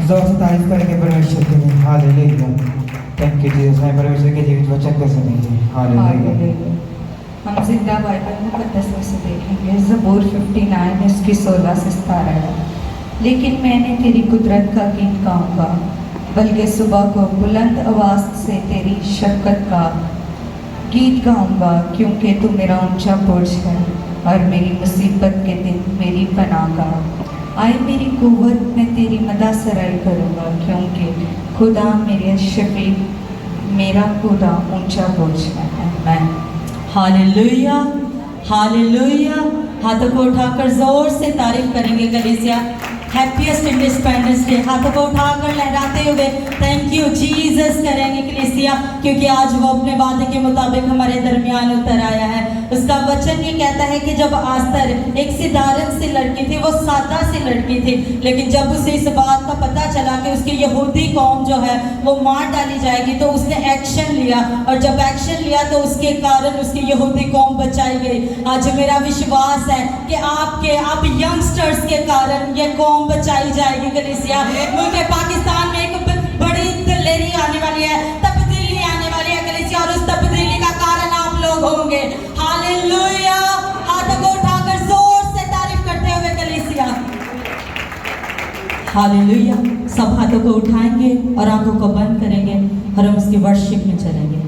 जोर से तारीफ करेंगे परमेश्वर के लिए। हालेलुया। Thank you Jesus. मैं परमेश्वर के जीवित वचन को सुनेंगे। हालेलुया। हम जिंदा बाइबल मुकद्दस में से देखेंगे ज़बूर 59 इसकी 16 से 17 है। लेकिन मैंने तेरी कुदरत का गीत गाऊंगा, बल्कि सुबह को बुलंद आवाज़ से तेरी शफ़क़त का गीत गाऊंगा, क्योंकि तू मेरा ऊंचा बुर्ज है और मेरी मुसीबत के दिन मेरी पनाहगाह। आए मेरी कुव्वत में तेरी मदा सराई करूँगा, क्योंकि खुदा मेरे शफी मेरा खुदा ऊंचा बुर्ज है। आमीन। Hallelujah, hallelujah. हाथों को उठाकर जोर से तारीफ करेंगे कलीसिया। हैप्पीएस्ट इंडिपेंडेंस डे हाथों को उठाकर लहराते हुए थैंक यू जीसस करेंगे कलीसिया, क्योंकि आज वो अपने वादे के मुताबिक हमारे दरमियान उतर आया है। उसका वचन ये कहता है कि जब आस्तर एक साधारण सी लड़की थी, वो सादा सी लड़की थी, लेकिन जब उसे इस बात का पता चला कि उसकी यहूदी कौम जो है वो मार डाली जाएगी, तो उसने एक्शन लिया, और जब एक्शन लिया तो उसके कारण उसकी यहूदी कौम बचाई गई। आज मेरा विश्वास है कि आप यंगस्टर्स के कारण ये कौम बचाई जाएगी कलीसिया, क्योंकि पाकिस्तान में एक बड़ी दलेरी आने वाली है, तब्दीली आने वाली है कलीसिया, और उस तब्दीली का कारण आप लोग होंगे। हालेलुया। हाथों को उठाकर जोर से तारीफ करते हुए कलीसिया। हालेलुया। सब हाथों को उठाएंगे और आंखों को बंद करेंगे और हम उसकी वर्शिप में चलेंगे।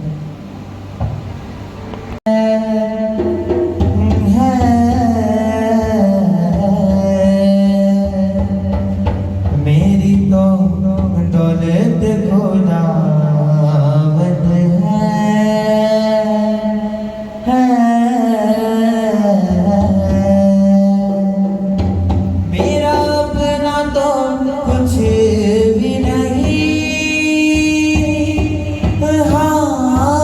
मेरी तो दौलत खुदावत है। मेरा अपना तो कुछ भी नहीं। हाँ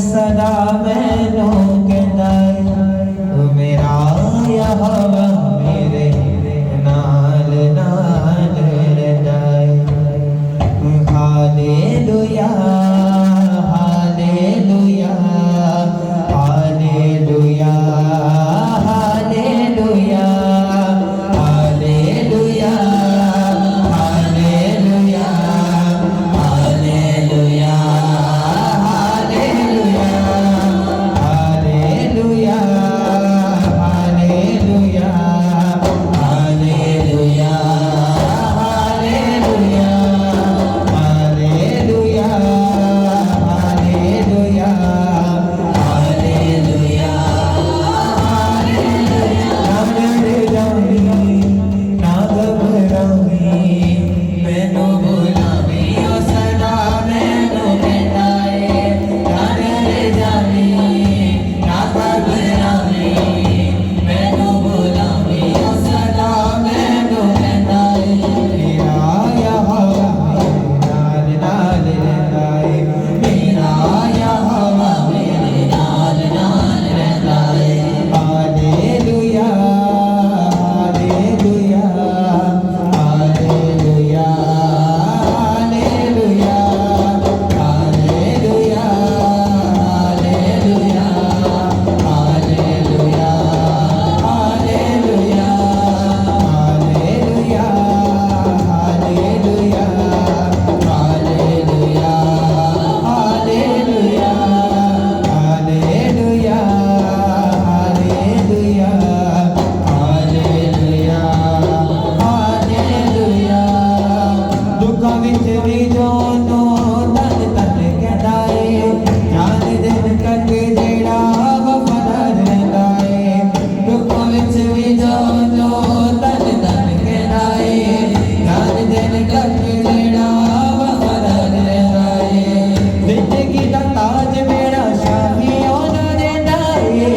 सदा मैनू कहता है मेरा यहोवा मेरे नाल नाल रहता है। Hallelujah hallelujah hallelujah hallelujah hallelujah hallelujah hallelujah hallelujah hallelujah hallelujah hallelujah hallelujah hallelujah hallelujah hallelujah ना घबरावी मैनू बुलावी ओ सदा मैनू कहता है ना डर जावी ना घबरावी मैनू बुलावी ओ सदा मैनू कहता है मेरा यहोवा मेरे नाल नाल रहता है मेरा यहोवा मेरे नाल नाल रहता है। Hallelujah hallelujah hallelujah hallelujah hallelujah hallelujah hallelujah hallelujah hallelujah hallelujah hallelujah hallelujah hallelujah hallelujah hallelujah hallelujah दुखां विच भी जोनो तन तन कहता है जान दिन तक जेड़ा वफादार रहता है। दुखां विच भी जोनो तन तन कहता है जान दिन तक जेड़ा वफादार रहता है। जिंदगी दा ताज मेरा शाफी ओनू देता है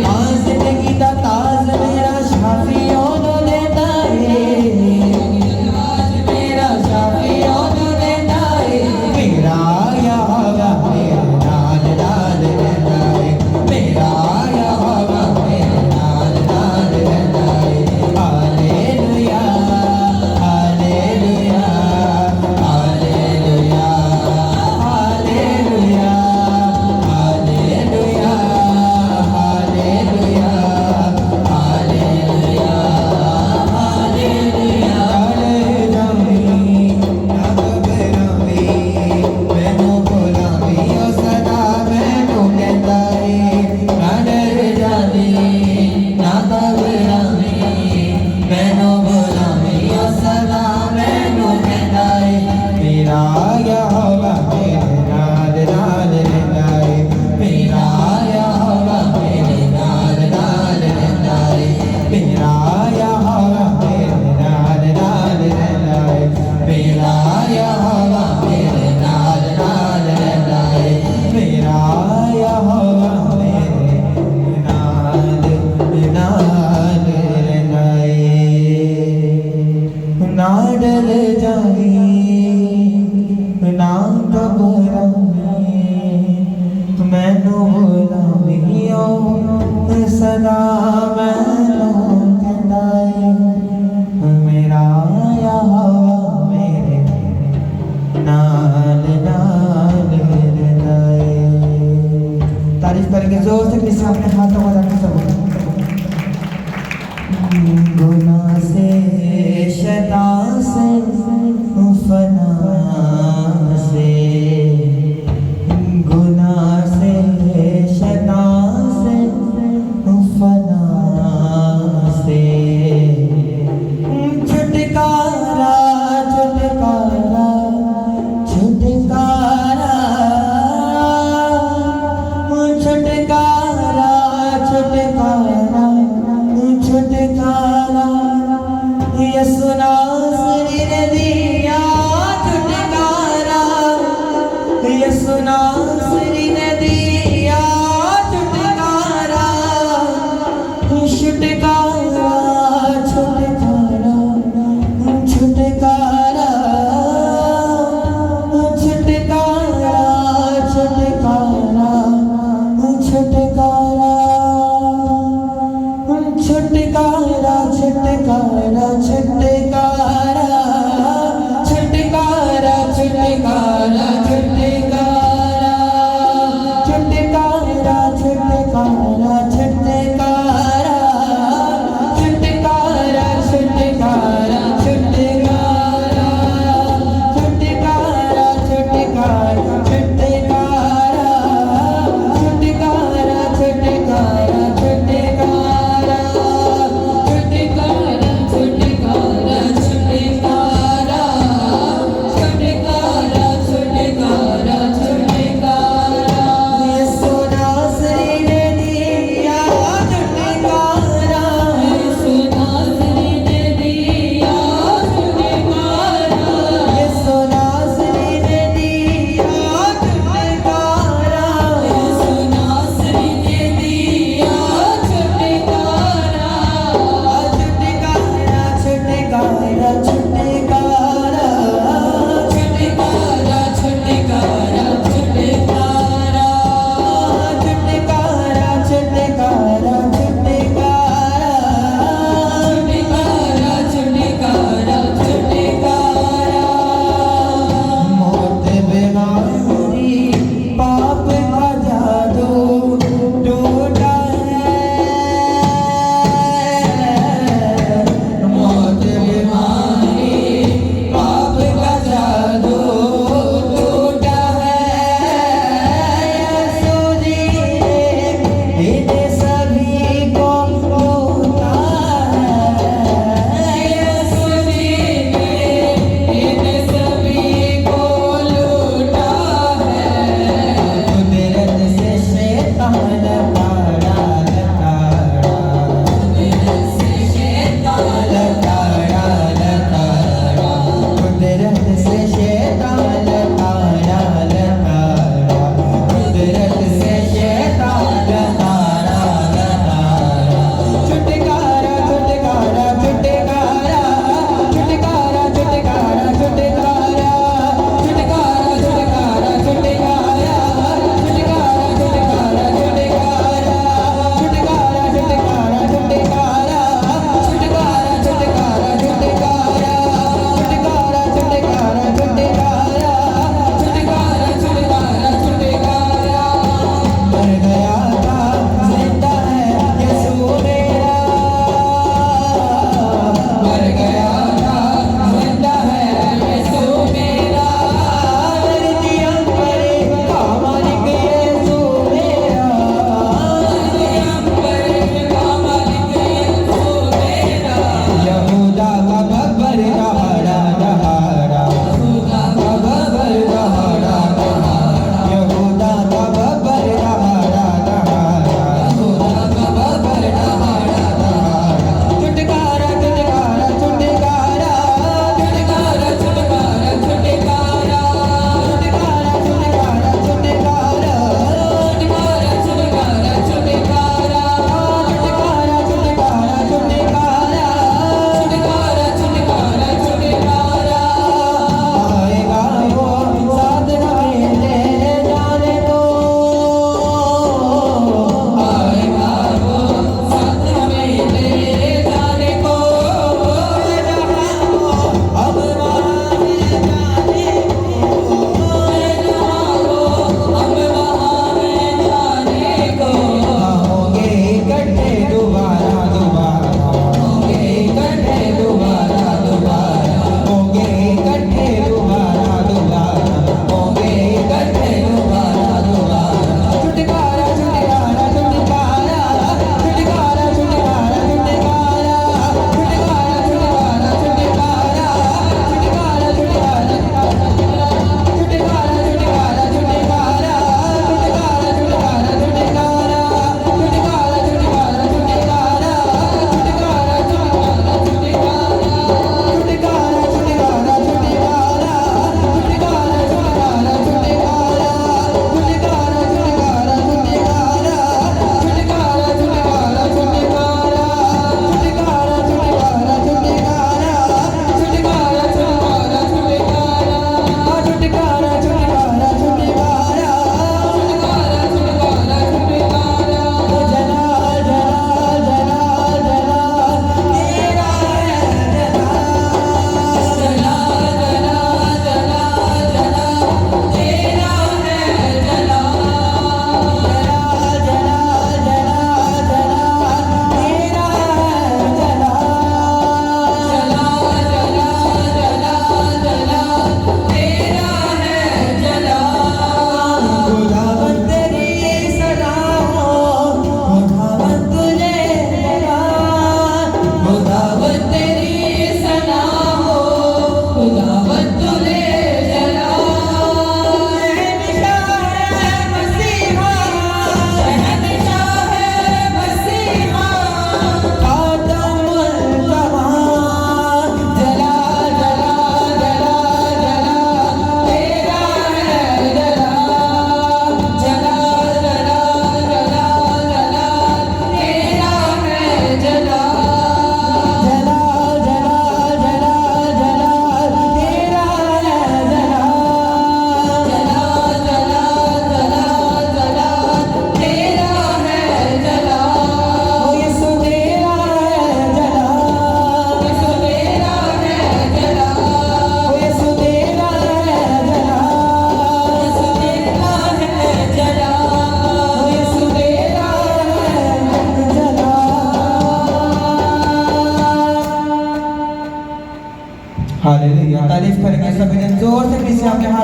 हाँ जिंदगी दा ताज मेरा शाफी ओनू देता है मेरा शाफी ओनू देता है। मेरा यहोवा मेरे नाल नाल रहता है मेरा यहोवा मेरे नाल नाल रहता है। Hallelujah hallelujah hallelujah hallelujah hallelujah hallelujah hallelujah hallelujah डर जावी ना घबरावी मैनू बुलावी ओ सदा मैनू कहता है ना डर जावी ना घबरावी मैनू बुलावी ओ सदा मैनू कहता है मेरा यहोवा मेरे नाल नाल रहता है मेरा यहोवा मेरे नाल नाल रहता है मेरा यहोवा मेरे नाल नाल रहता है मेरा यहोवा मेरे नाल नाल रहता है मेरा यहोवा मेरे नाल नाल रहता है। ना डर जावी ना घबरावी मैनू बुलावी ओ सदा मैनू कहता है मेरा यहोवा मेरे नाल नाल रहता है। तारीफ करेंगे जोर से किसी अपने हाथों को रख सकते गुनाह से शैतान से फना से गुनाह से शैतान से फना से छुटकारा छुटकारा छुटकारा छुटकारा छुटकारा छुटकारा यसु नासरी ने दिया छुटकारा यसु नासरी ने दिया छुटकारा छुटकारा छुटकारा छुटकारा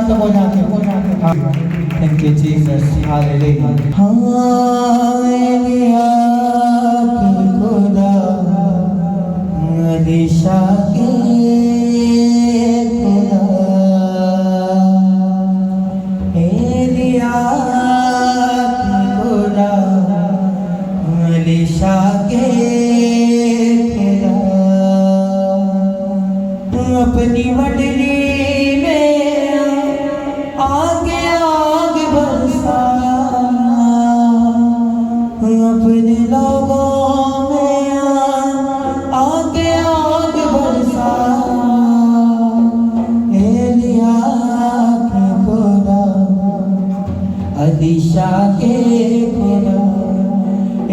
तो हो जाते thank you Jesus hallelujah hallelujah खुदा दिशा के खुदा एलिया खुदा दिशा के खुदा अपनी मंडली अपने लोगों में आगे आगे बरसा एलिया के खुदा अलीशा के खुदा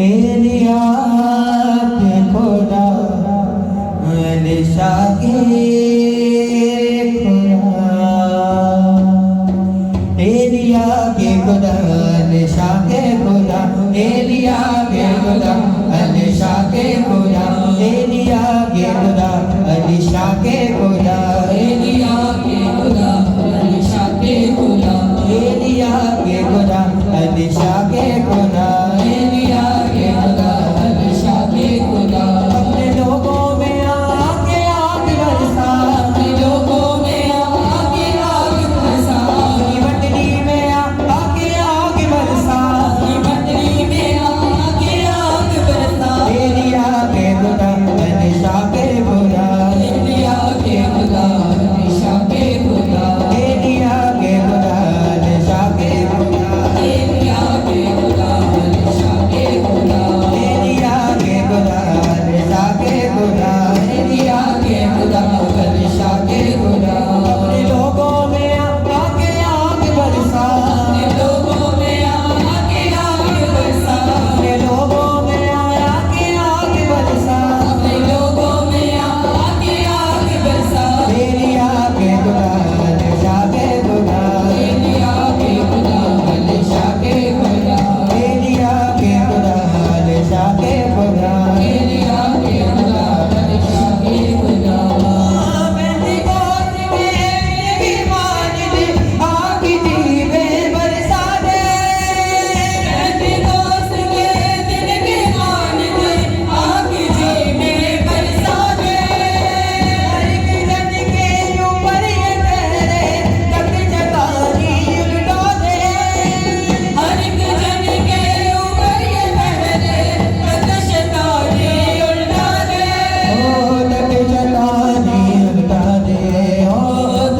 एलिया के खुदा अलीशा के खुदा एलिया के खुदा अलीशा के खुदा एलिया के खुदा अलीशा के खुदा एलिया के खुदा अलीशा के खुदा एलिया के खुदा अलीशा के खुदा एलिया के खुदा अलीशा के खुदा एलिया के खुदा अलीशा के खुदा अपने लोगों में आके आग बरसा अपने लोगों में आके आग बरसा अपनी मंडली में आके आग बरसा अपनी मंडली में आके आग बरसा एलिया के खुदा अलीशा के खुदा एलिया के खुदा अलीशा के खुदा एलिया के खुदा अलीशा के खुदा एलिया के खुदा अलीशा के खुदा एलिया के खुदा अलीशा के खुदा एलिया के खुदा अलीशा के खुदा अपने लोगों में आके आग बरसा अपने लोगों में आके आग बरसा अपने लोगों में आके आग बरसा अपने लोगों में आके आग बरसा एलिया के खुदा अलीशा के खुदा एलिया के खुदा अलीशा के खुदा एलिया के खुदा अलीशा के खुदा एलिया के खुदा अलीशा के खुदा मेरी बात मेरी मान दे आकी जीवे बरसा दे मेरी दोस्त के दिल के मान दे आकी जीवे बरसा दे हर एक जन के ऊपर ये तेरे तक जतानी उल्टा दे हर एक जन के ऊपर ये तेरे तक शैतानी उल्टा दे ओ तक शैतानी उल्टा दे ओ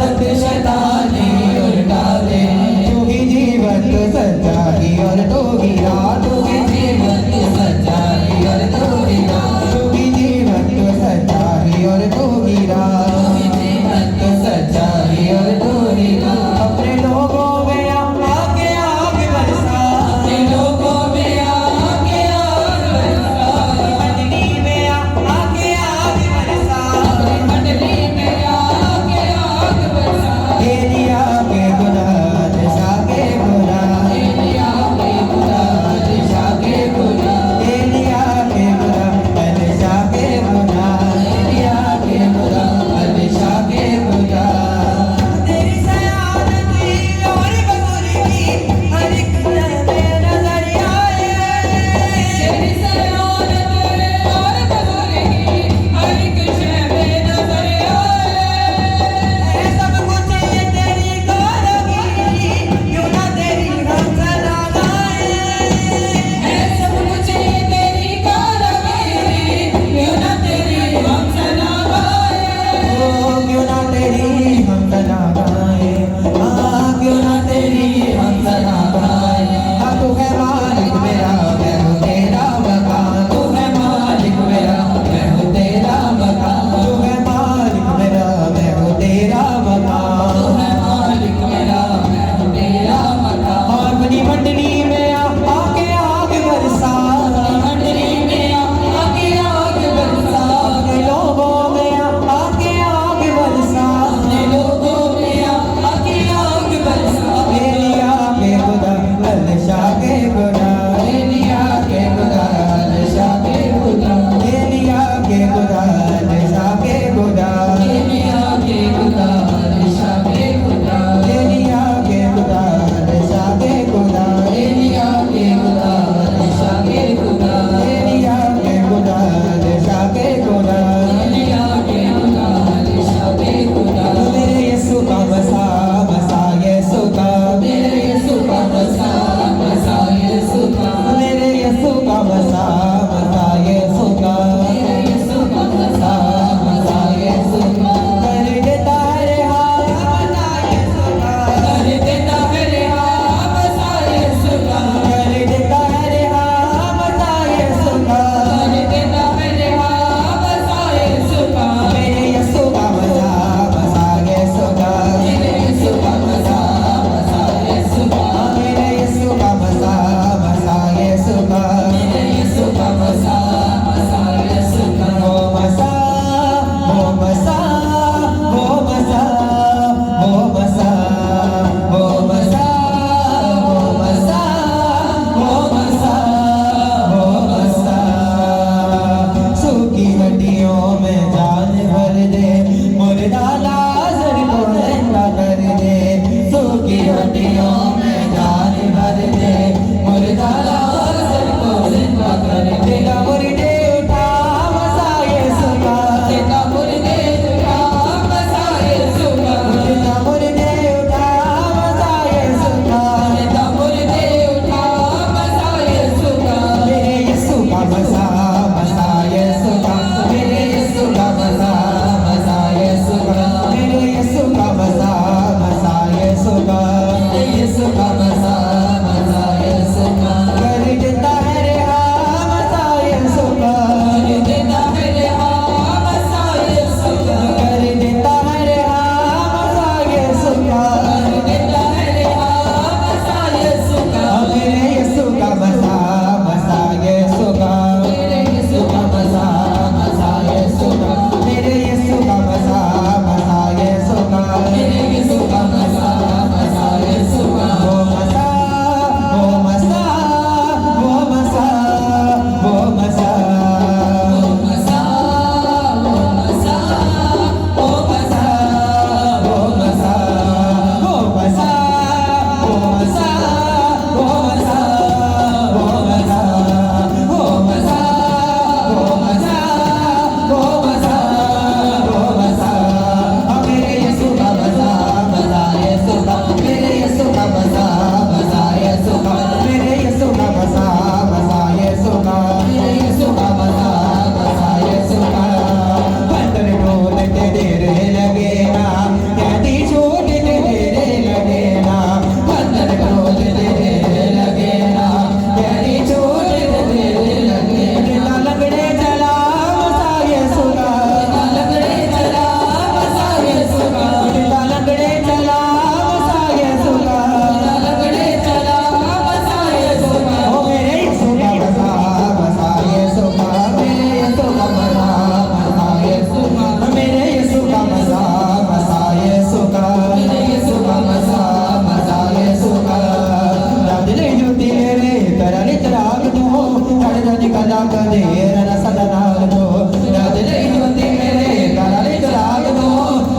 तक शैतानी उल्टा दे तू ही जीवन तू सच्चाई और तू ही राह तू ही जीवन तू सच्चाई और तू ही राह तू ही जीवन तू सच्चाई और तू ही राह तू ही जीवन तू सच्चाई और तू ही राह अपने लोगों में आके आग बरसा अपने लोगों में आके आग बरसा मंडली में आके आग बरसा अपनी मंडली में आके आग बरसा एलिया के खुदा अलीशा के खुदा एलिया के खुदा कदे रन सदनाल दो राज नहीं जोती मेरे कराले चराग दो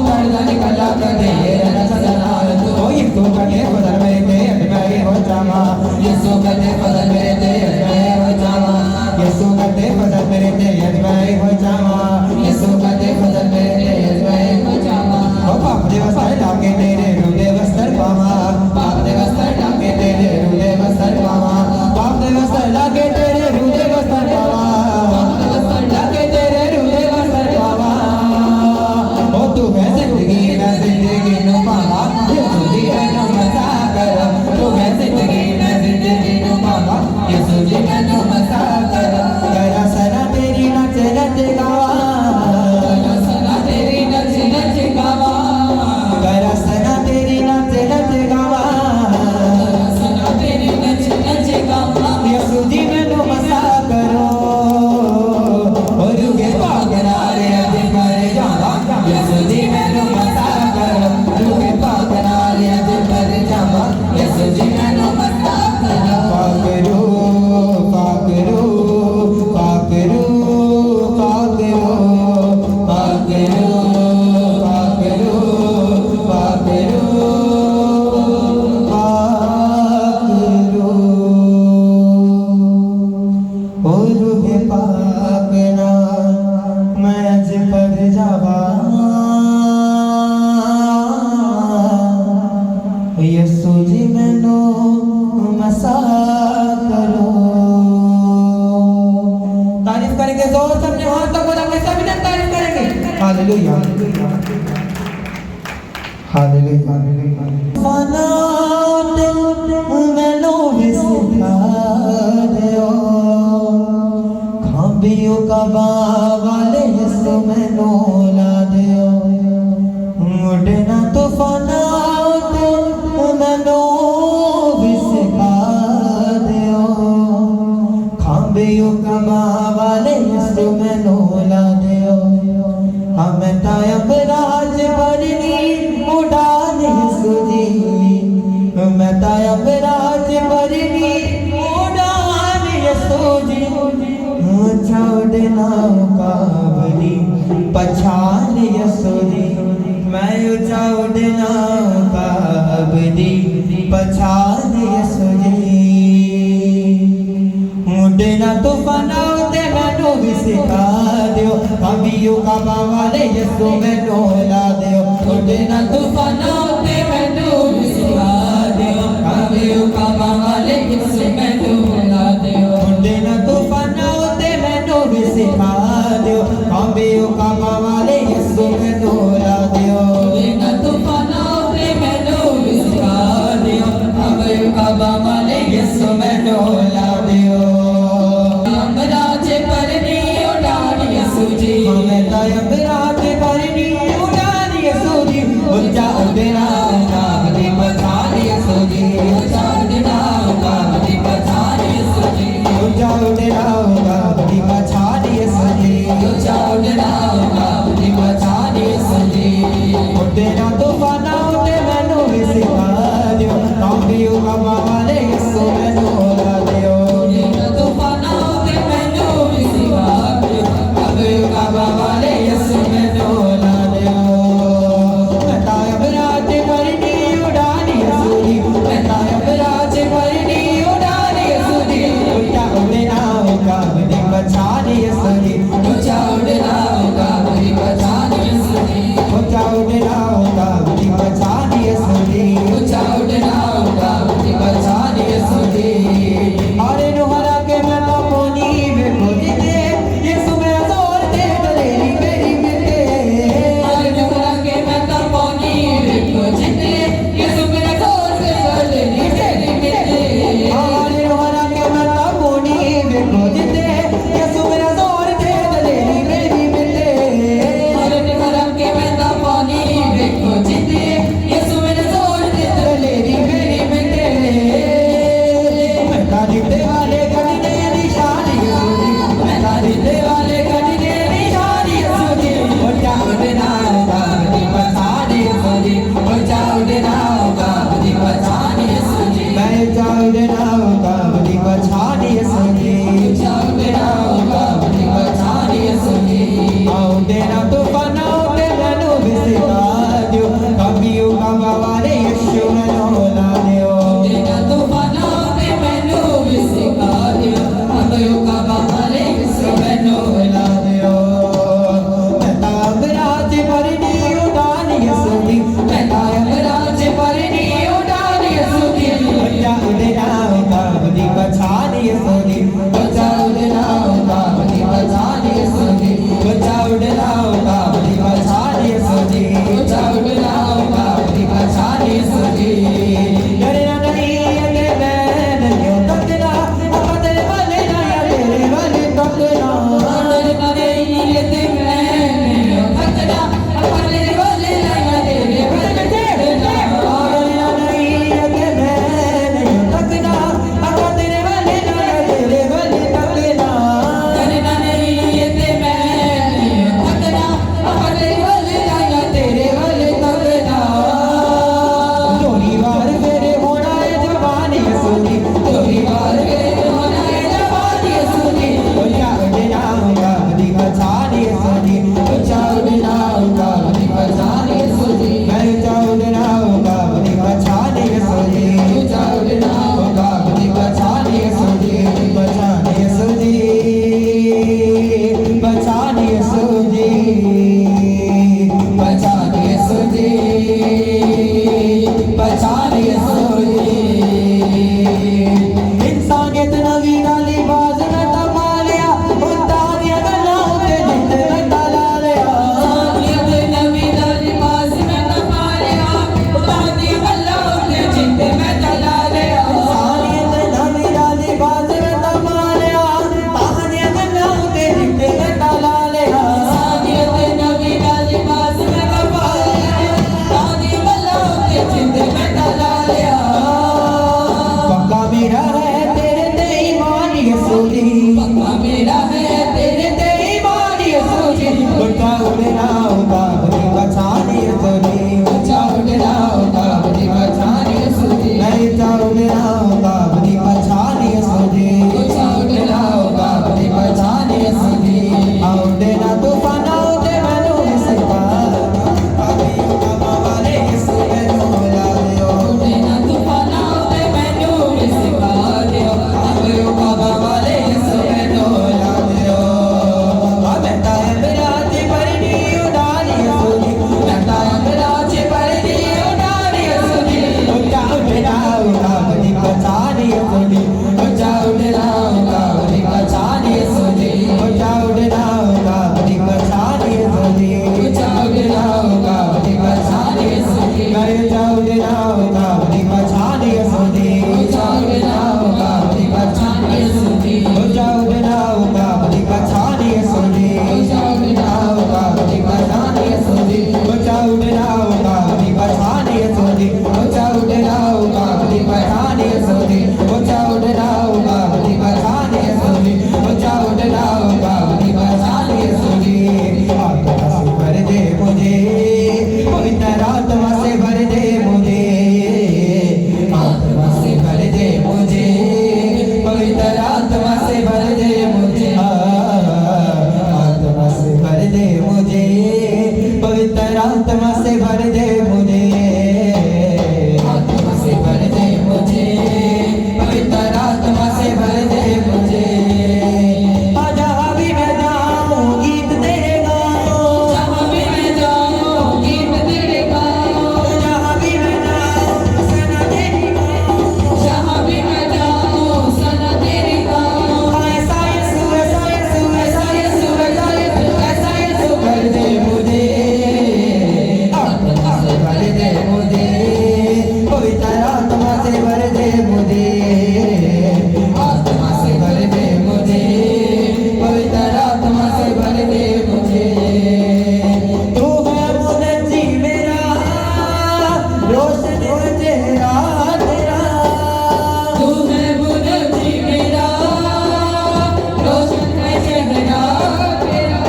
तड़दा निकला कदे रन सदनाल दो यीशु कदे बदल मेरे ते अजमेर हो जावा यीशु कदे बदल मेरे ते अजमेर हो जावा यीशु कदे बदल मेरे ते अजमेर हो जावा यीशु कदे बदल मेरे ते अजमेर हो जावा ओ पाप दे वस्त्र लाके तेरे रूदे वस्त्र पावा पाप दे वस्त्र लाके तेरे रूदे वस्त्र पावा पाप दे वस्त्र लाके तेरे रूदे वस्त्र पावा पाप दे वस्त्र लाके तेरे रूदे वस्त्र पावा ओ तू है जिंदगी नु पावा यीशु जी मैनू मसा कर तू है जिंदगी नु पावा यीशु जी मैनू मसा कर करा सना तेरी नच नच गावा करा सना तेरी नच नच गावा करा सना तेरी नच नच गावा करा सना तेरी नच नच गावा यीशु जी मैनू मसा करो और रुगे पागना रे अज पर जावा यीशु जी मैनू मसा करो रुगे पागना रे अज पर जावा यीशु जी मैनू मसा करो पाकरो पाकरो पाकरो पाकरो पाकरो पाकरो पाकरो पाकरो और रुगे पागना मैं अज पर जावा यीशु जी मैनू मसा करो तारीफ करेंगे जोर से अपने हाथ तक बजा के सभी ने तारीफ करेंगे हालेलुया हालेलुया फना मैनू विसिखा दियो खांबियो कबा वाले यीशु मैनू ला दियो उड़ना तूफाना मैनू विसिखा दियो खांबियो कबा वाले यीशु मैनू ला दियो हमें तायब राज भरनी उड़ान यीशु जी मैं तायब राज भरनी उड़ान यीशु जी उड़ना काबली पछान यीशु जी मैं उड़ना काबली पछान यीशु जी उड़ना तूफाना ते मैनू भी सिखा दियो कबियो का वाले यीशु मैनू ला दियो उड़ना तूफाना ते मैनू भी सिखा दियो कबियो का वाले यीशु मैनू ला दियो उड़ना तूफाना ते मैनू भी सिखा दियो कबियो का वाले यीशु मैनू ला दियो उड़ना तूफाना ते मैनू भी सिखा दियो कबियो का वाले यीशु मैनू ला दियो हमें तायब राज भरनी उड़ान यीशु जी ऊंचा उड़ना काबली पछान यीशु जी ऊंचा उड़ना काबली पछान यीशु जी ऊंचा उड़ना काबली पछान यीशु जी ऊंचा उड़ना काबली पछान यीशु जी उड़ना तूफाना उड़े मैनू भी सिखा दियो काबियो का वाले यीशु मैनू ला दियो उड़ना तूफाना उड़े मैनू भी सिखा दियो काबियो का वाले यीशु मैनू ला दियो मैं तायब राज भरनी उड़ान यीशु जी मैं तायब राज भरनी उड़ान यीशु जी ऊंचा उड़ना काबली पछान यीशु जी ऊंचा उड़ना काबली पछान यीशु जी ऊंचा उड़ना काबली पछान यीशु जी ऊंचा उड़ना काबली पछान यीशु जी अरे नुहरा के मैं तो पोनी में खोजी दे यीशु में जोर दे दलेरी मेरी मिटे अरे नुहरा के मैं तो पोनी में खोजी दे यीशु में जोर दे दलेरी मेरी मिटे अरे नुहरा के मैं तो पोनी में खोजी दे यीशु में जोर दे दलेरी मेरी मिटे अरे नुहरा के मैं तो पोनी में खोजी दे यीशु में जोर दे दलेरी मेरी मिटे मैं तारीफ दे वाले गड़ी दे निशान यीशु जी मैं तारीफ दे वाले गड़ी दे निशान यीशु जी ऊंचा उड़ना काबली पछान यीशु जी ऊंचा उड़ना काबली पछान यीशु जी मैं ऊंचा उड़ना काबली पछान यीशु जी ऊंचा उड़ना सांगत नवी डाली बाज में तमा लिया उतारिया गल्लां ते जित में तला लिया सांगत नवी डाली बाज में तमा लिया उतारिया गल्लां ते जित में तला लिया सांगत नवी डाली बाज में तमा लिया उतारिया गल्लां ते जित में तला लिया सांगत नवी डाली बाज में तमा लिया उतारिया गल्लां ते जित में तला लिया पक्का मेरा है तेरे ते ईमान यसूदी पक्का मेरा है तेरे ते ईमान यसूदी उठा उड़ना होगा बड़ी बचाने यसूदी उठा उड़ना होगा बड़ी बचाने यसूदी नहीं उठा उड़ना होगा बड़ी बचाने यसूदी उठा उड़ना होगा बड़ी बचाने यसूदी उड़ना तूफान उड़े मैनू सिखा अभी कमा वाले यीशु मैनू ला दियो उड़ना तूफान उड़े मैनू सिखा दियो अभी कमा वाले यीशु मैनू ला दियो बेटा है मेरा जी परनी उड़ानी यसूदी बेटा है मेरा जी परनी उड़ानी यसूदी उठा उड़ना होगा बड़ी बचाने यसूदी उठा उड़ना होगा बड़ी बचाने यसूदी उठा उड़ना होगा बड़ी बचाने यसूदी उठा उड़ना होगा बड़ी बचाने यसूदी मैं उठा उड़ना होगा बड़ी बचाने यसूदी उठा उड़ना होगा बड़ी बचाने यसूदी उठा उड़ना होगा बड़ी बचाने यसूदी उठा उड़ना होगा बड़ी बचाने यसूदी उठा उड़ना होगा बड़ी बचाने यसूदी उठा उड़ना होगा बड़ी बचाने यसूदी उठा उड़ना होगा बड़ी बचाने यसूदी उठा उड़ना होगा बड़ी बचाने यसूदी आत्मा से भर दे मुझे पवित्र आत्मा से भर दे मुझे आत्मा से भर दे मुझे पवित्र आत्मा से भर दे मुझे आत्मा से भर दे मुझे पवित्र आत्मा से भर दे मुझे आत्मा से भर दे मुझे पवित्र आत्मा से भर दे मुझे जहाँ भी मैं जाऊँ गीत तेरे गाऊँ जहाँ भी मैं जाऊँ गीत तेरे गाऊँ जहाँ भी मैं जाऊँ सना तेरी गाऊँ जहाँ भी मैं जाऊँ सना तेरी गाऊँ ऐसा यीशु ऐसा यीशु ऐसा यीशु ऐसा यीशु ऐसा यीशु भर दे मुझे आत्मा से भर दे मुझे पवित्र आत्मा से भर दे मुझे आत्मा से भर दे मुझे पवित्र आत्मा से भर दे मुझे तू है मुनज्जी मेरा रोशन चेहरा तेरा तू है मुनज्जी मेरा रोशन है चेहरा तेरा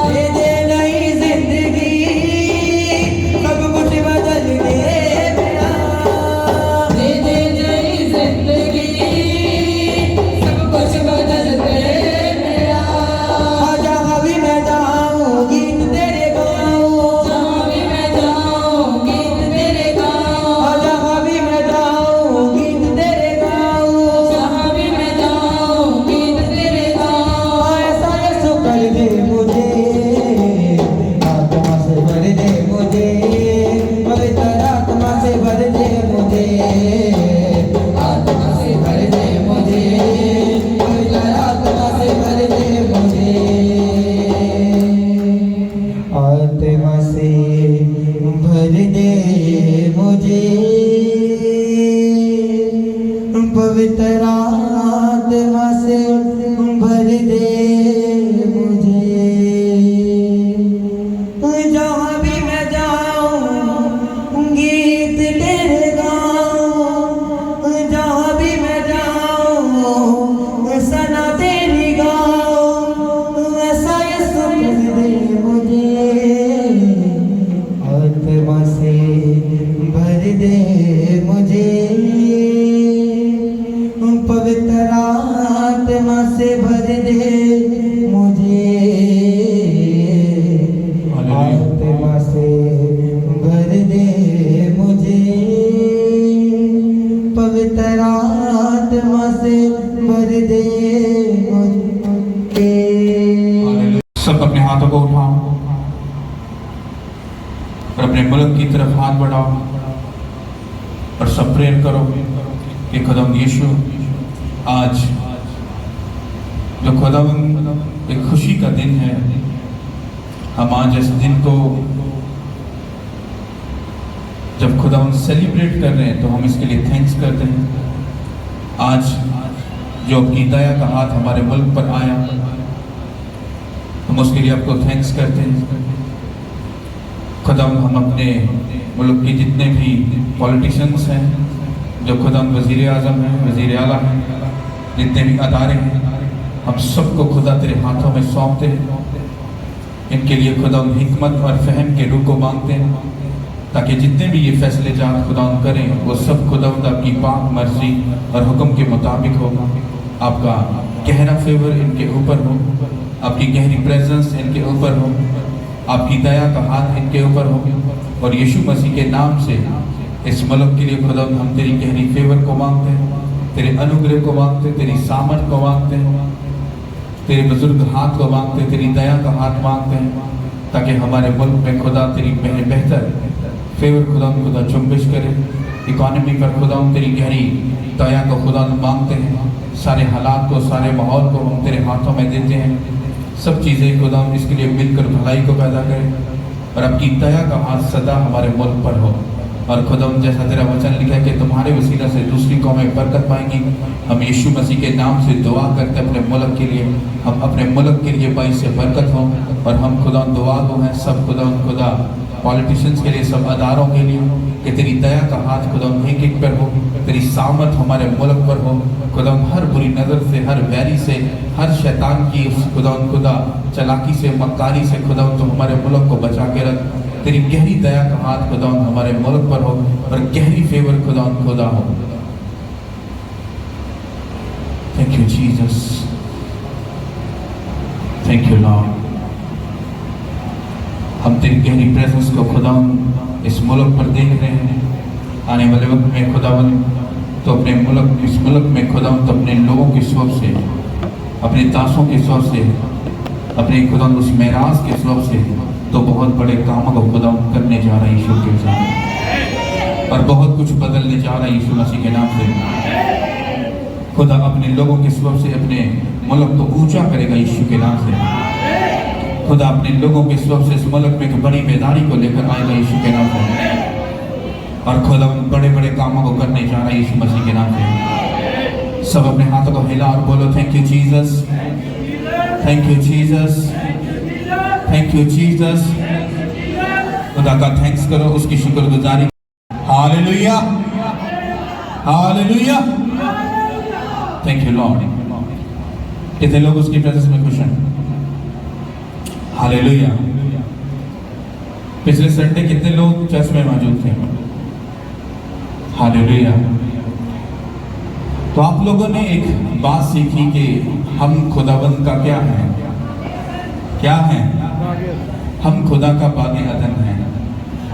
दे दे नई जिंदगी सब कुछ बदल दे मेरा दे दे नई जिंदगी सब कुछ बदल दे मेरा जहाँ भी मैं जाऊँ गीत तेरे गाऊँ जहाँ भी मैं जाऊँ गीत तेरे गाऊँ जहाँ भी मैं जाऊँ गीत तेरे गाऊँ जहाँ भी मैं जाऊँ गीत तेरे गाऊँ ऐसा यीशु कर दे मुझे आत्मा से भर दे मुझे पवित्र आत्मा से भर दे मुझे आत्मा से भर दे मुझे पवित्र आत्मा से भर दे मुझे आत्मा से भर दे मुझे पवित्र आत्मा से भर दे मुझे जहाँ भी मैं जाऊँ गीत तेरे गाऊँ जहाँ भी मैं जाऊँ सना तेरी गाऊँ ऐसा यीशु कर दे मुझे आत्मा से भर दे मुझे पवित्र आत्मा से भर दे मुझे आत्मा से भर दे मुझे पवित्र आत्मा से भर दे मुझे सब अपने हाथों को उठाओ और अपने मुल्क की तरफ हाथ बढ़ाओ और सब प्रेयर करो कि कदम यीशु आज जो खुदावंद एक खुशी का दिन है, हम आज इस दिन को जब खुदावंद सेलिब्रेट कर रहे हैं तो हम इसके लिए थैंक्स करते हैं। आज जो आपकी दया का हाथ हमारे मुल्क पर आया, हम उसके लिए आपको थैंक्स करते हैं। खुदावंद हम अपने मुल्क के जितने भी पॉलिटिशियंस हैं, जो खुदावंद वज़ीर आज़म हैं, वज़ीर आला हैं, जितने भी अदारे हैं, हम सबको खुदा तेरे हाथों में सौंपते हैं। इनके लिए खुदावंद हिकमत और फहम के रूह को मांगते हैं, ताकि जितने भी ये फैसले जात खुदावंद करें वो सब खुदावंद आपकी पाक मर्जी और हुक्म के मुताबिक हो। आपका गहरा फेवर इनके ऊपर हो, आपकी गहरी प्रेजेंस इनके ऊपर हो, आपकी दया का हाथ इनके ऊपर हो। और यीशु मसीह के नाम से इस मुल्क के लिए खुदावंद हम तेरी गहरी फेवर को मांगते हैं, तेरे अनुग्रह को मांगते हैं, तेरी सामर्थ को मांगते हैं, तेरे बुजुर्ग हाथ को मांगते हैं, तेरी दया का हाथ मांगते हैं, ताकि हमारे मुल्क में खुदा तेरी बेहतर फेवर खुदा चुम्बिश करे। इकॉनमी पर खुदा तेरी गहरी दया को खुदा मांगते हैं। सारे हालात को, सारे माहौल को हम तेरे हाथों में देते हैं। सब चीज़ें खुदा इसके लिए मिलकर भलाई को पैदा करें और आपकी दया का हाथ सदा हमारे मुल्क पर हो। और खुदा जैसा तेरा वचन लिखा है कि तुम्हारे वसीला से दूसरी कौमें बरकत पाएंगी, हम यीशु मसीह के नाम से दुआ करते हैं अपने मुल्क के लिए। हम अपने मुल्क के लिए बाईस से बरकत हो और हम खुदा दुआ को हैं सब खुदा पॉलिटिशियंस के लिए, सब अदारों के लिए, कि तेरी दया का हाथ खुदा एक एक पर हो, तेरी सामर्थ हमारे मुल्क पर हो। खुदा हर बुरी नज़र से, हर वैरी से, हर शैतान की खुदा चलाकी से, मक्कारी से खुदा तो हमारे मुल्क को बचा के रख। तेरी गहरी दया का हाथ खुदा हमारे मुल्क पर हो और गहरी फेवर खुदा हो। Thank you Jesus, thank you Lord. हम तेरी गहरी प्रेजेंस को खुदा इस मुल्क पर देख रहे हैं। आने वाले वक्त में खुदावंद तो अपने मुल्क, इस मुल्क में खुदावंद तो अपने लोगों के स्वभाव से, अपने दासों के स्वभाव से, अपने खुदावंद उस मेराज के स्वभाव से तो बहुत बड़े कामों को खुदावंद करने जा रहा है यीशु के साथ, और बहुत कुछ बदलने जा रहा है यीशु मसीह के नाम से। खुदा अपने लोगों के स्वभाव से अपने मुल्क को ऊंचा करेगा यीशु के नाम से। खुदा अपने लोगों के स्वभाव से इस मुल्क में एक बड़ी बेदारी को लेकर आएगा यीशु के नाम से। और खुदा बड़े बड़े कामों को करने जा रहा है यीशु मसीह के नाम से। सब अपने हाथों को हिला और बोलो thank you Jesus, thank you Jesus, thank you Jesus. खुदा का थैंक्स करो, उसकी शुक्रगुजारी। Hallelujah, hallelujah, thank you Lord. कितने लोग उसकी प्रेजेंस में खुश हैं? हालेलुया। पिछले संडे कितने लोग चर्च में मौजूद थे? हालेलुया। तो आप लोगों ने एक बात सीखी कि हम खुदाबंद का क्या है? क्या है? हम खुदा का बागे अदन है।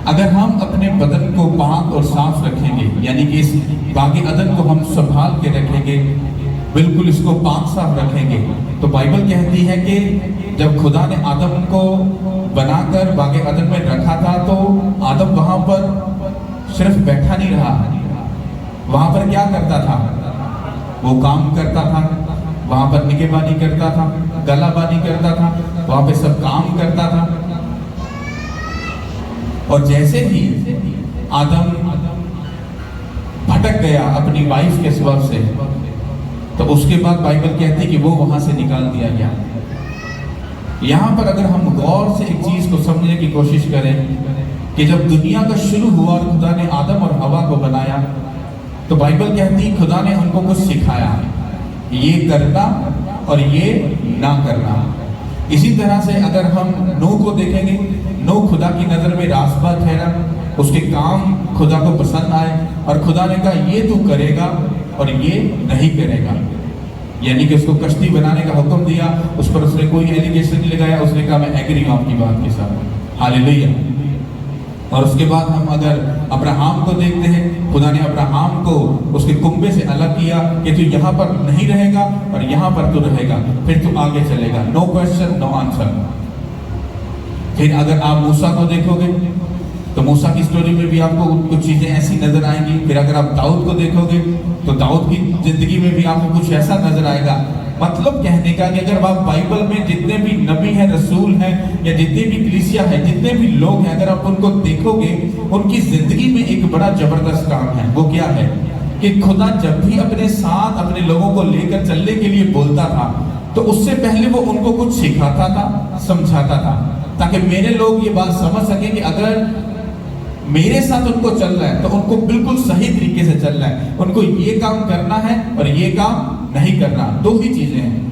अगर हम अपने बदन को पाक और साफ रखेंगे, यानी कि इस बागे अदन को हम संभाल के रखेंगे, बिल्कुल इसको पाक साफ रखेंगे, तो बाइबल कहती है कि जब खुदा ने आदम को बनाकर बागे अदन में रखा था तो आदम वहां पर सिर्फ बैठा नहीं रहा, वहां पर क्या करता था? वो काम करता था, वहां पर निगहबानी करता था, गलाबानी करता था, वहां पे सब काम करता था। और जैसे ही आदम भटक गया अपनी वाइफ के स्वभाव से, तो उसके बाद बाइबल कहती है कि वो वहां से निकाल दिया गया। यहां पर अगर हम गौर से एक चीज को समझने की कोशिश करें कि जब दुनिया का शुरू हुआ और खुदा ने आदम और हवा को बनाया, तो बाइबल कहती है खुदा ने उनको कुछ सिखाया, ये करना और ये ना करना। इसी तरह से अगर हम नूह को देखेंगे, नूह खुदा की नजर में रास्ता ठहरा, उसके काम खुदा को पसंद आए और खुदा ने कहा ये तू करेगा और ये नहीं करेगा, यानी कि उसको कश्ती बनाने का हुक्म दिया। उस पर उसने कोई एलिगेशन नहीं लगाया, उसने कहा मैं एग्री हूं आपकी बात के साथ। हालेलुया। और उसके बाद हम अगर अब्राहम को देखते हैं, खुदा ने अब्राहम को उसके कुंबे से अलग किया कि तू यहाँ पर नहीं रहेगा और यहाँ पर तू रहेगा, फिर तू आगे चलेगा, नो क्वेश्चन नो आंसर। फिर अगर आप मूसा को देखोगे, तो मूसा की स्टोरी में भी आपको कुछ चीजें ऐसी नजर आएंगी। फिर अगर आप दाऊद को देखोगे तो दाऊद की जिंदगी में भी आपको कुछ ऐसा नजर आएगा। मतलब कहने का कि अगर आप बाइबल में जितने भी नबी हैं, रसूल हैं, या जितने भी कलीसिया है, जितने भी लोग हैं, अगर आप उनको देखोगे, उनकी जिंदगी में एक बड़ा जबरदस्त काम है। वो क्या है कि खुदा जब भी अपने साथ अपने लोगों को लेकर चलने के लिए बोलता था तो उससे पहले वो उनको कुछ सिखाता था, समझाता था, ताकि मेरे लोग ये बात समझ सकें कि अगर मेरे साथ उनको चल रहा है तो उनको बिल्कुल सही तरीके से चल रहा है। उनको ये काम करना है और ये काम नहीं करना, दो ही चीजें हैं।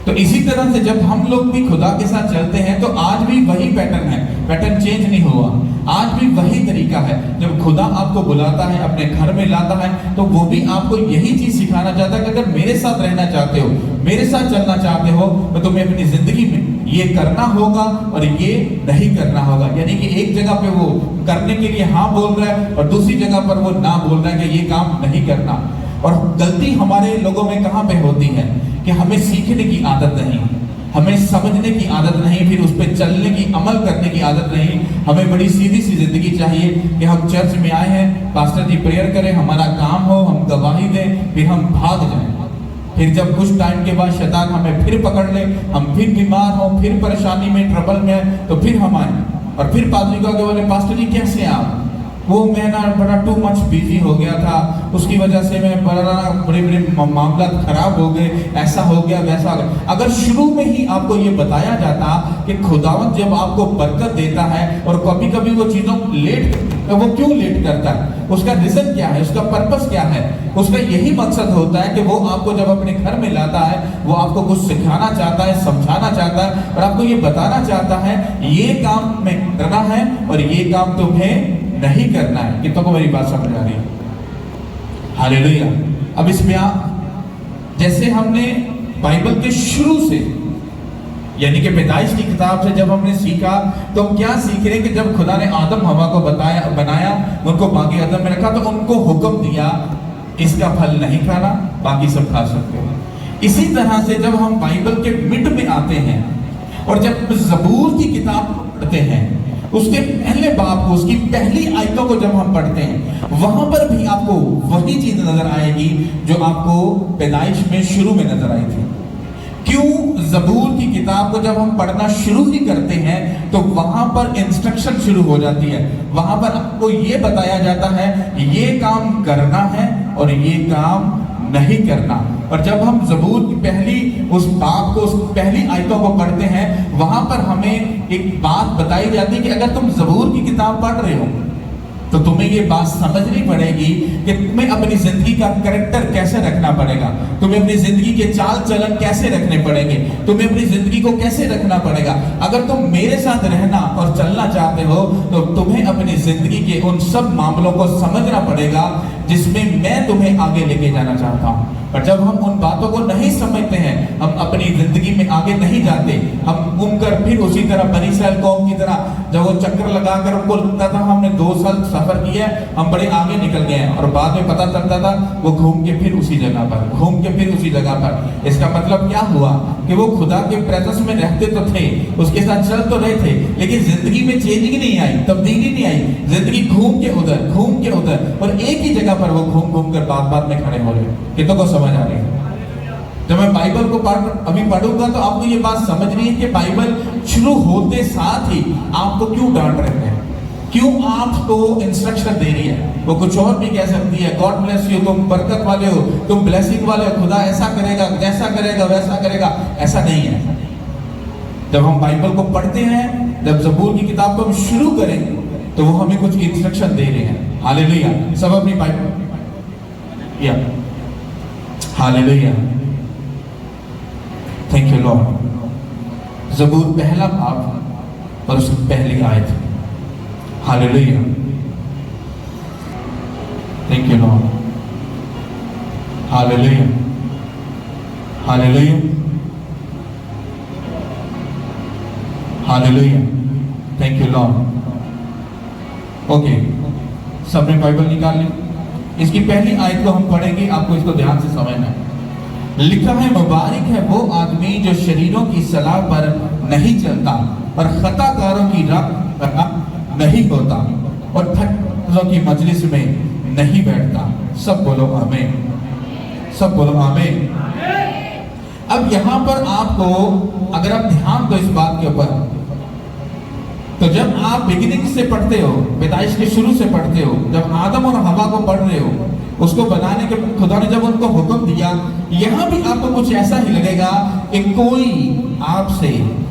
तो इसी तरह से जब हम लोग भी खुदा के साथ चलते हैं तो आज भी वही पैटर्न है, पैटर्न चेंज नहीं हुआ। आज भी वही तरीका है। जब खुदा आपको बुलाता है, अपने घर में लाता है, तो वो भी आपको यही चीज सिखाना चाहता है कि अगर मेरे साथ रहना चाहते हो, मेरे साथ चलना चाहते हो, तो तुम्हें अपनी जिंदगी में ये करना होगा और ये नहीं करना होगा। यानी कि एक जगह पे वो करने के लिए हाँ बोल रहा है और दूसरी जगह पर वो ना बोल रहा है कि ये काम नहीं करना। और गलती हमारे लोगों में कहाँ पे होती है कि हमें सीखने की आदत नहीं, हमें समझने की आदत नहीं, फिर उस पर चलने की, अमल करने की आदत नहीं। हमें बड़ी सीधी सी जिंदगी चाहिए कि हम चर्च में आए हैं, पास्टर जी प्रेयर करें, हमारा काम हो, हम गवाही दें, फिर हम भाग जाएं। फिर जब कुछ टाइम के बाद शैतान हमें फिर पकड़ ले, हम फिर बीमार हो, फिर परेशानी में, ट्रबल में, तो फिर हम आए और फिर पादरी को आगे बोले, पास्टर जी कैसे आप? वो मैं ना बड़ा टू मच बिजी हो गया था, उसकी वजह से मैं बड़े मामला खराब हो गए, ऐसा हो गया, वैसा हो गया। अगर शुरू में ही आपको ये बताया जाता कि खुदावंत जब आपको बरकत देता है और कभी कभी वो चीज़ों लेट, तो वो क्यों लेट करता है, उसका रीजन क्या है, उसका पर्पस क्या है, उसका यही मकसद होता है कि वो आपको जब अपने घर में लाता है, वो आपको कुछ सिखाना चाहता है, समझाना चाहता है और आपको ये बताना चाहता है ये काम में करना है और ये काम तुम्हें नहीं करना है। कितनों को मेरी बात समझ आ रही है? हालेलुया। अब इसमें आप, जैसे हमने बाइबल के शुरू से, यानी कि पैदाइश की किताब से जब हमने सीखा, तो हम क्या सीख रहे हैं कि जब खुदा ने आदम हवा को बनाया, उनको बागी अदम में रखा, तो उनको हुक्म दिया इसका फल नहीं खाना, बाकी सब खा सकते हो। इसी तरह से जब हम बाइबल के मिड में आते हैं और जब ज़बूर की किताब पढ़ते हैं, उसके पहले बाब को, उसकी पहली आयतों को जब हम पढ़ते हैं, वहां पर भी आपको वही चीज नजर आएगी जो आपको पैदाइश में शुरू में नजर आई थी। क्यों? ज़बूर की किताब को जब हम पढ़ना शुरू ही करते हैं तो वहां पर इंस्ट्रक्शन शुरू हो जाती है। वहां पर आपको ये बताया जाता है ये काम करना है और ये काम नहीं करना। और जब हम ज़बूर की पहली उस बाब को, उस पहली आयतों को पढ़ते हैं, वहां पर हमें एक बात बताई जाती है कि अगर तुम ज़बूर की किताब पढ़ रहे हो तो तुम्हें ये बात समझनी पड़ेगी कि तुम्हें अपनी जिंदगी का कैरेक्टर कैसे रखना पड़ेगा, तुम्हें अपनी जिंदगी के चाल चलन कैसे रखने पड़ेंगे, तुम्हें अपनी जिंदगी को कैसे रखना पड़ेगा। अगर तुम मेरे साथ रहना और चलना चाहते हो तो तुम्हें अपनी जिंदगी के उन सब मामलों को समझना पड़ेगा जिसमें मैं तुम्हें आगे लेके जाना चाहता हूँ। पर जब हम उन बातों को नहीं समझते हैं, हम अपनी जिंदगी में आगे नहीं जाते, हम घूमकर फिर उसी तरह बनी इस्राएल कौम की तरह जब वो चक्कर लगाकर उनको लगता था हमने 2 साल सफर किया, हम बड़े आगे निकल गए हैं, और बाद में पता चलता था वो घूम के फिर उसी जगह पर, घूम के फिर उसी जगह पर। इसका मतलब क्या हुआ कि वो खुदा के प्रेजेंस में रहते तो थे, उसके साथ चल तो रहे थे, लेकिन जिंदगी में चेंजिंग नहीं आई, तब्दीली नहीं आई। जिंदगी घूम के उधर, घूम के उधर, और एक ही जगह पर वो घूम घूम कर बात में खड़े हो रहे। कितनों को समझ आ रही है? जब मैं बाइबल को अभी पढ़ूंगा तो आपको ये बात समझनी है कि बाइबल शुरू होते साथ ही आपको क्यों डांट रहे हैं, क्यों आपको इंस्ट्रक्शन दे रही है। वो कुछ और भी कह सकती है, गॉड ब्लेस यू, तुम बरकत वाले हो, तुम ब्लेसिंग वाले हो, खुदा ऐसा करेगा, जैसा करेगा वैसा करेगा। ऐसा नहीं है। जब हम बाइबल को पढ़ते हैं, जब ज़बूर की किताब को हम शुरू करें तो वो हमें कुछ इंस्ट्रक्शन दे रहे हैं। हालेलुया। सब अपनी बाइबल, या हालेलुया, थैंक यू लॉर्ड। ज़बूर पहला बाब और उसकी पहली आयत। Hallelujah, thank you Lord. Hallelujah, hallelujah, hallelujah, thank you Lord. Okay, सबने बाइबल निकाल ली। इसकी पहली आयत को हम पढ़ेंगे, आपको इसको ध्यान से समझना है। लिखा है, मुबारक है वो आदमी जो शरीरों की सलाह पर नहीं चलता और खताकारों की राह नहीं होता और फटरों की मजलिस में नहीं बैठता। सब बोलो आमीन, सब बोलो आमीन। अब यहां पर आपको अगर आप ध्यान दो इस बात के ऊपर, तो जब आप बिगिनिंग से पढ़ते हो, पैदाइश के शुरू से पढ़ते हो, जब आदम और हवा को पढ़ रहे हो, उसको बनाने के खुदा ने जब उनको हुक्म दिया, यहां भी आपको कुछ ऐसा ही लगेगा कि कोई आपसे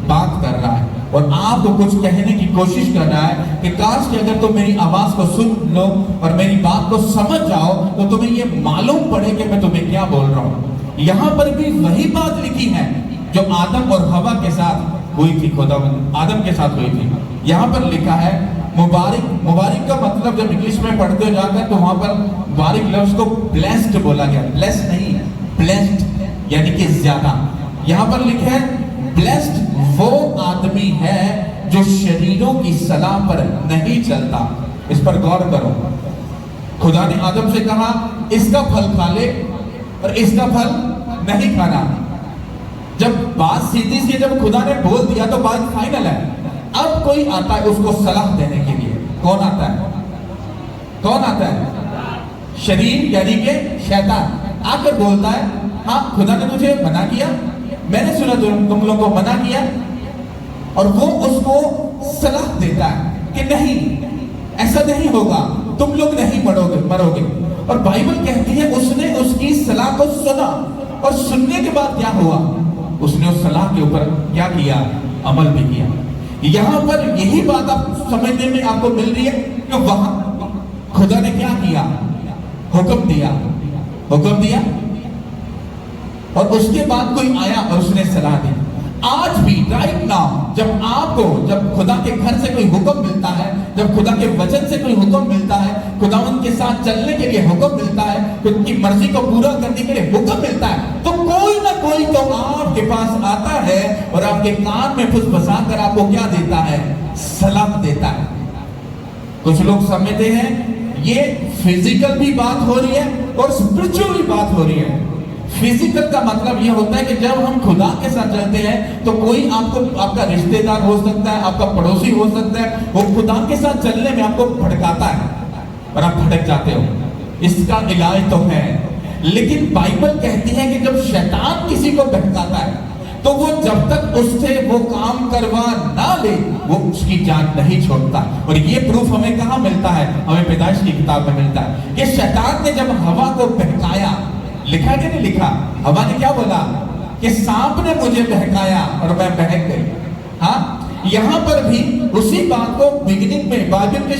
बात कर रहा है और आपको कुछ कहने की कोशिश कर रहा है कि काश कि अगर तुम मेरी आवाज को सुन लो और मेरी बात को समझ जाओ तो तुम्हें ये मालूम पड़े कि मैं तुम्हें क्या बोल रहा हूं। यहां पर भी वही बात लिखी है जो आदम और हवा के साथ हुई थी, खुदा आदम के साथ हुई थी। यहां पर लिखा है मुबारक। मुबारक का मतलब जब इंग्लिश में पढ़ते हो जाकर तो वहां पर मुबारक लफ्ज को ब्लेस्ड बोला गया, ब्लेस नहीं, ब्लेस्ड यानी कि ज्यादा। यहां पर लिखा है ब्लेस्ड वो आदमी है जो शरीरों की सलाह पर नहीं चलता। इस पर गौर करो। खुदा ने आदम से कहा इसका फल खा ले और इसका फल नहीं खाना। जब बात सीधी सी जब खुदा ने बोल दिया तो बात फाइनल है। अब कोई आता है उसको सलाह देने के लिए। कौन आता है? कौन आता है? शरीर यानी कि शैतान आकर बोलता है हाँ खुदा ने तुझे मना किया, मैंने सुना तुम लोगों को मना किया, और वो उसको सलाह देता है कि नहीं ऐसा नहीं होगा, तुम लोग नहीं मरोगे। और बाइबल कहती है उसने उसकी सलाह को सुना और सुनने के बाद क्या हुआ, उसने उस सलाह के ऊपर क्या किया, अमल भी किया। यहां पर यही बात आप समझने में आपको मिल रही है कि वहां खुदा ने क्या किया, हुक्म दिया, हुक्म दिया और उसके बाद कोई आया और उसने सलाह दी। आज भी राइट नाउ जब खुदा के घर से कोई हुक्म मिलता है, जब खुदा के वचन से कोई हुक्म मिलता है, खुदा उनके साथ चलने के लिए हुक्म मिलता है, उनकी मर्जी को पूरा करने के लिए हुक्म मिलता है, तो कोई ना कोई तो आपके पास आता है और आपके कान में फुसफुसा कर आपको क्या देता है, सलाह देता है। कुछ लोग समझते हैं ये फिजिकल भी बात हो रही है और स्पिरिचुअल भी बात हो रही है। फिजिकल का मतलब यह होता है कि जब हम खुदा के साथ चलते हैं तो कोई आपका रिश्तेदार हो सकता है, आपका पड़ोसी हो सकता है, वो खुदा के साथ चलने में आपको भड़काता है और आप भड़क जाते हो। इसका इलाज तो है, लेकिन बाइबल कहती है कि जब शैतान किसी को बहकाता है तो वो जब तक उससे वो काम करवा ना ले वो उसकी जान नहीं छोड़ता। और ये प्रूफ हमें कहाँ मिलता है, हमें पैदाइश की किताब में मिलता है कि शैतान ने जब हवा को बहकाया, लिखा कि नहीं लिखा, हवा ने क्या बोला कि सांप ने मुझे बहकाया और मैं बहक गई। हाँ, यहां पर भी उसी बात को बिगिनिंग में बाइबल के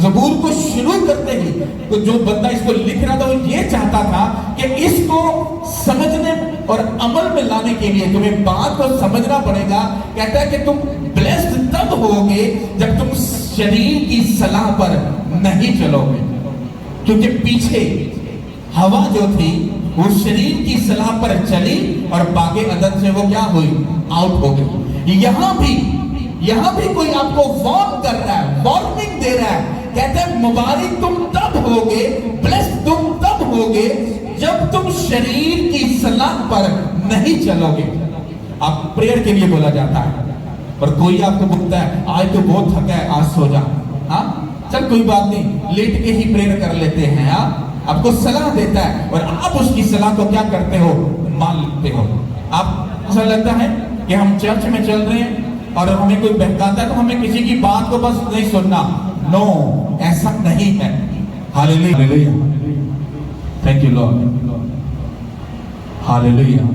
ज़बूर को शुरू करते ही तो जो बंदा इसको लिख रहा था वो ये चाहता था कि इसको समझने और अमल में लाने के लिए तुम्हें बात को समझना पड़ेगा। कहता है कि तुम ब्लेस्ड तब होगे जब तुम शरीर की सलाह पर नहीं चलोगे, क्योंकि पीछे हवा जो थी वो शरीर की सलाह पर चली और बागे अदन से वो क्या हुई, आउट हो गई। यहां भी कोई आपको वार्न कर रहा है, वार्निंग दे रहा है। कहते हैं मुबारक तुम तब होगे, ब्लेस्ड तुम तब होगे जब तुम शरीर की सलाह पर नहीं चलोगे। आप प्रेयर के लिए बोला जाता है और कोई आपको बोलता है आज तो बहुत थका है, आज सो जा। हाँ चल कोई बात नहीं, लेट के ही प्रेयर कर लेते हैं। हाँ आपको सलाह देता है और आप उसकी सलाह को क्या करते हो, मान लेते हो। आप ऐसा लगता है कि हम चर्च में चल रहे हैं और हमें कोई बहकाता है तो हमें किसी की बात को बस नहीं सुनना। नो, ऐसा नहीं है। Hallelujah, thank you Lord, hallelujah.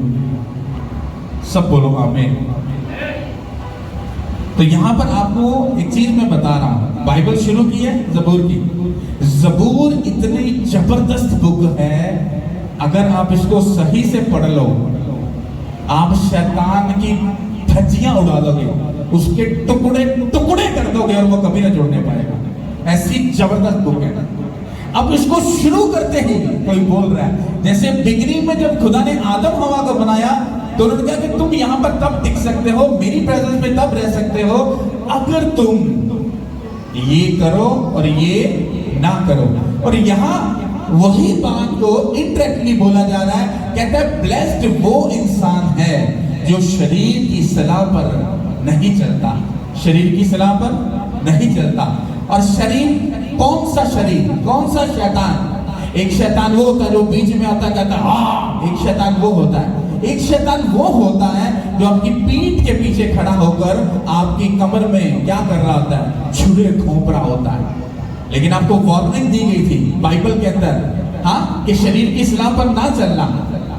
सब बोलो आमीन। तो यहां पर आपको एक चीज मैं बता रहा हूं, बाइबल शुरू की है ज़बूर की। ज़बूर इतनी जबरदस्त बुक है, अगर आप इसको सही से पढ़ लो आप शैतान की धज्जियां उड़ा दोगे, उसके टुकड़े टुकड़े कर दोगे और वो कभी ना जोड़ने पाएगा। ऐसी जबरदस्त बुक है। अब इसको शुरू करते ही कोई बोल रहा है, जैसे बिगिनिंग में जब खुदा ने आदम हवा को बनाया तो उन्होंने कहा कि तुम यहां पर तब टिक सकते हो, मेरी प्रेजेंस में तब रह सकते हो अगर तुम ये करो और ये ना करो। और यहां वही बात को इनडायरेक्टली बोला जा रहा है। कहता है ब्लेस्ड वो इंसान है जो शरीर की सलाह पर नहीं चलता, शरीर की सलाह पर नहीं चलता। और शरीर, कौन सा शरीर, कौन सा शैतान? एक शैतान वो होता है जो बीच में आता कहता हाँ, एक शैतान वो होता है, एक शैतान वो होता है जो आपकी पीठ के पीछे खड़ा होकर आपकी कमर में क्या कर रहा होता है, छुरे घोंप रहा होता है। लेकिन आपको वार्निंग दी गई थी बाइबल के अंदर, हाँ, कि शरीर की सलाह पर ना चलना।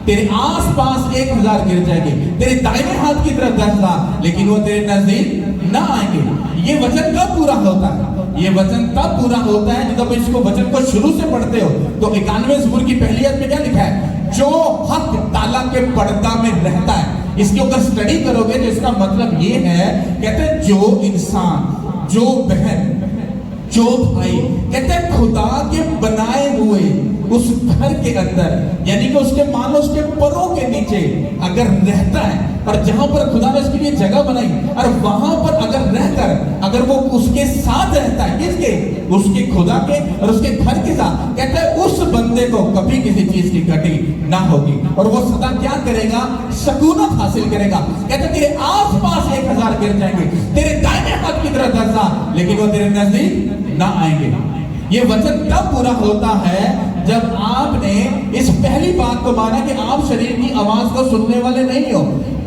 तेरे आसपास 1000 गिर जाएंगे, तेरे दाहिने हाथ की तरफ 10,000, लेकिन वो तेरे नजदीक ना आएंगे। ये वचन कब पूरा होता है? ये वचन तब पूरा होता है जब इसको वचन को शुरू से पढ़ते हो तो 91 ज़बूर की पहली आयत में क्या लिखा है? जो हक ताला के पर्दा में रहता है। इसके ऊपर स्टडी करोगे तो इसका मतलब ये है, कहते हैं जो इंसान, जो बहन, जो भाई, कहते हैं खुदा के बनाए हुए उस घर के अंदर, यानी कि उसके मान लो उसके परों के नीचे अगर रहता है, और जहां पर खुदा ने उसके लिए जगह बनाई, और वहां पर अगर रहकर अगर वो उसके साथ रहता है, किसके? उसके खुदा के और उसके घर के साथ, कहता है उस बंदे को कभी किसी चीज की घटी ना होगी, और वो सदा क्या करेगा? सकूनत हासिल करेगा। कहता है तेरे आसपास 1000 गिर जाएंगे, तेरे दाहिने हाथ की तरफ 10,000, लेकिन वो तेरे नजदीक ना आएंगे। ये वचन तब पूरा होता है जब आपने इस पहली बात को माना कि आप शरीर की आवाज को सुनने वाले नहीं हो,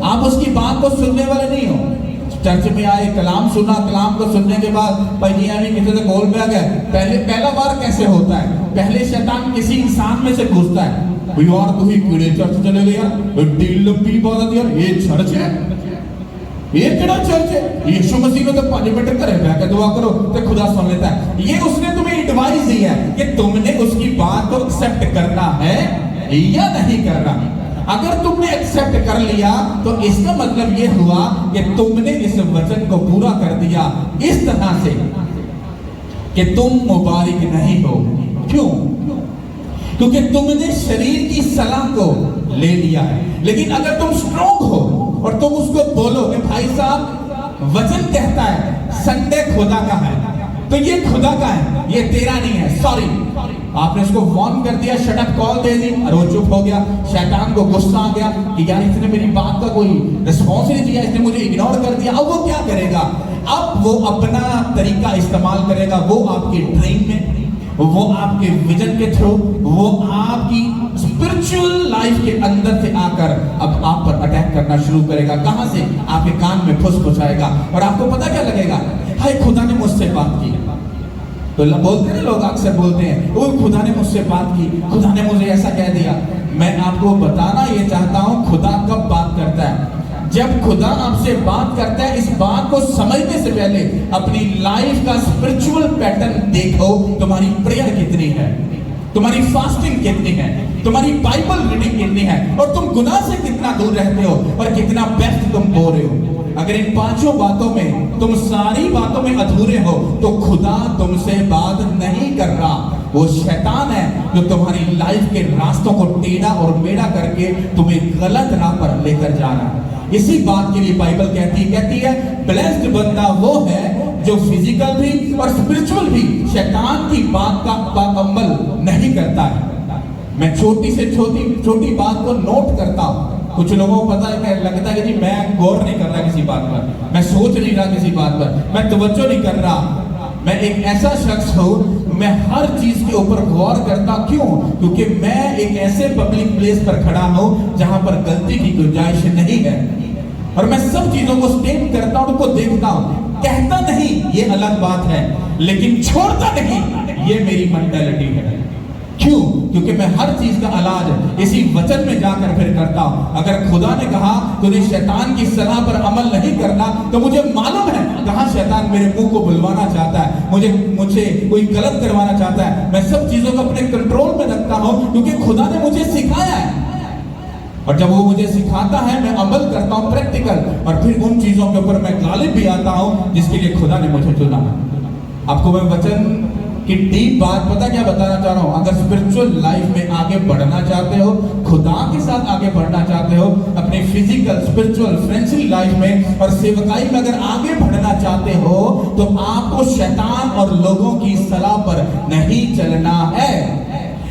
आप उसकी बात को सुनने वाले नहीं हो। चर्च में आए, कलाम सुना, कलाम को सुनने के बाद भाई जी यानी किसी से गोल में आ गए। पहला बार कैसे होता है? पहले शैतान किसी इंसान में से घुसता है, यार तू ही कीड़े चर्च चले गए यार, ढील लंबी बात यार, ये चर्च है, ये केड़ा चर्च है? यीशु मसीह ने तो 5 मिनट करे बैठ दुआ करो तो खुदा सुन लेता है। ये उसने तुम्हें एडवाइस दी है कि तुमने उसकी बात को एक्सेप्ट करना है या नहीं करना। अगर तुमने एक्सेप्ट कर लिया तो इसका मतलब ये हुआ कि तुमने इस वचन को पूरा कर दिया इस तरह से कि तुम मुबारक नहीं हो। क्यों? क्योंकि तुमने शरीर की सलाह को ले लिया है। लेकिन अगर तुम स्ट्रॉन्ग हो और तुम उसको बोलो कि भाई साहब वचन कहता है संडे खुदा का है, तो ये खुदा का है, ये तेरा नहीं है, सॉरी। आपने उसको वार्न कर दिया, शट अप कॉल दे दी, और वो चुप हो गया। शैतान को गुस्सा आ गया कि यार इसने मेरी बात का कोई रिस्पॉन्स नहीं दिया, इसने मुझे इग्नोर कर दिया। अब वो क्या करेगा? अब वो अपना तरीका इस्तेमाल करेगा। वो आपकी ड्रीम में, वो आपके विजन के थ्रू, वो आपकी स्पिरिचुअल लाइफ के अंदर से आकर अब आप पर अटैक करना शुरू करेगा। कहां से? आपके कान में फुसफुसाएगा और आपको पता क्या लगेगा? हाय खुदा ने मुझसे बात की। तो बोलते हैं लोग, अक्सर बोलते हैं वो खुदा ने मुझसे बात की, खुदा ने मुझे ऐसा कह दिया। मैं आपको बताना ये चाहता हूं खुदा कब बात करता है। जब खुदा आपसे बात करता है, इस बात को समझने से पहले अपनी लाइफ का स्पिरिचुअल पैटर्न देखो। तुम्हारी प्रेयर कितनी है, तुम्हारी फास्टिंग कितनी है, तुम्हारी बाइबल रीडिंग कितनी है, और तुम गुनाह से कितना दूर रहते हो और कितना बेस्ट तुम बो रहे हो। अगर इन 5 बातों में तुम सारी बातों में अधूरे हो तो खुदा तुमसे बात नहीं कर रहा। वो शैतान है जो तुम्हारी लाइफ के रास्तों को टेढ़ा और मेढ़ा करके तुम्हें गलत राह पर लेकर जा रहा है। इसी बात के लिए बाइबल कहती है ब्लेस्ड बंदा वो है जो फिजिकल भी और स्पिरिचुअल भी शैतान की बात का अमल नहीं करता है। मैं छोटी से छोटी बात को नोट करता हूँ। कुछ लोगों को पता है, लगता है कि जी मैं गौर नहीं कर रहा किसी बात पर, मैं सोच नहीं रहा किसी बात पर, मैं तवज्जो नहीं कर रहा। मैं एक ऐसा शख्स हूँ, मैं हर चीज के ऊपर गौर करता। क्यों? क्योंकि मैं एक ऐसे पब्लिक प्लेस पर खड़ा हूँ जहां पर गलती की गुंजाइश नहीं है, और मैं सब चीजों को स्टेट करता हूँ, उनको देखता हूँ। कहता नहीं ये अलग बात है, लेकिन छोड़ता नहीं, ये मेरी मेंटालिटी है। क्यों? क्योंकि मैं हर चीज का इलाज इसी वचन में जाकर फिर करता हूं। अगर खुदा ने कहा तुझे शैतान की सलाह पर अमल नहीं करना, तो मुझे मालूम है कहां शैतान मेरे मुंह को बुलवाना चाहता है, मुझे कोई गलत करवाना चाहता है। मैं सब चीजों को अपने कंट्रोल में रखता हूं क्योंकि खुदा ने मुझे सिखाया है, और जब वो मुझे सिखाता है मैं अमल करता हूं प्रैक्टिकल, और फिर उन चीजों के ऊपर मैं गालिब भी आता हूं जिसके लिए खुदा ने मुझे चुना। आपको मैं वचन कि डीप बात पता क्या बताना चाह रहा हूं। अगर स्पिरिचुअल लाइफ में आगे बढ़ना चाहते हो, खुदा के साथ आगे बढ़ना चाहते हो, अपने फिजिकल स्पिरिचुअल फ्रेंडशिप लाइफ में और सेवकाई में अगर आगे बढ़ना चाहते हो, तो आपको शैतान और लोगों की सलाह पर नहीं चलना है।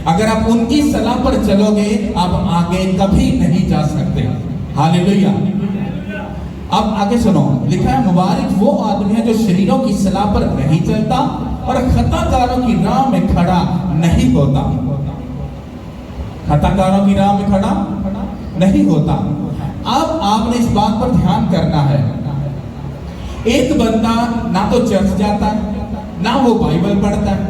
अगर आप उनकी सलाह पर चलोगे, आप आगे कभी नहीं जा सकते। हालेलुया। अब आगे सुनो, लिखा है मुबारक वो आदमी है जो शरीरों की सलाह पर नहीं चलता और खताकारों की राह में खड़ा नहीं होता। खताकारों की राह में खड़ा नहीं होता। अब आपने इस बात पर ध्यान करना है, एक बंदा ना तो चर्च जाता है, ना वो बाइबल पढ़ता है,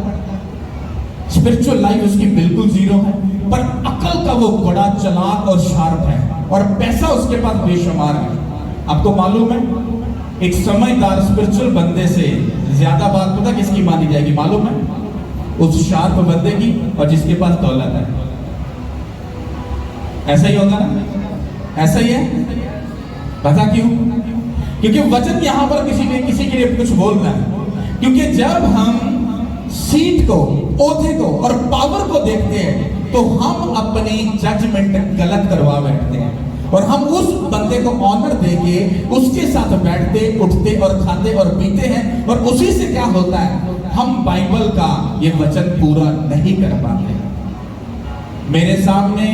स्पिरिचुअल लाइफ उसकी बिल्कुल जीरो है, पर अकल का वो बड़ा चालाक और शार्प है और पैसा उसके पास बेशुमार है। आपको मालूम है, एक समझदार स्पिरिचुअल बंदे से ज्यादा बात पता किसकी मानी जाएगी मालूम है? उस शार्प बंदे की और जिसके पास दौलत है। ऐसा ही होगा ना? ऐसा ही है। पता क्यों? क्योंकि वचन यहां पर किसी के लिए कुछ बोल रहा है। क्योंकि जब हम सीट को, ओहदे को और पावर को देखते हैं तो हम अपनी जजमेंट गलत करवा बैठते हैं और हम उस बंदे को ऑनर देके उसके साथ बैठते, उठते और खाते और पीते हैं और उसी से क्या होता है, हम बाइबल का ये वचन पूरा नहीं कर पाते। मेरे सामने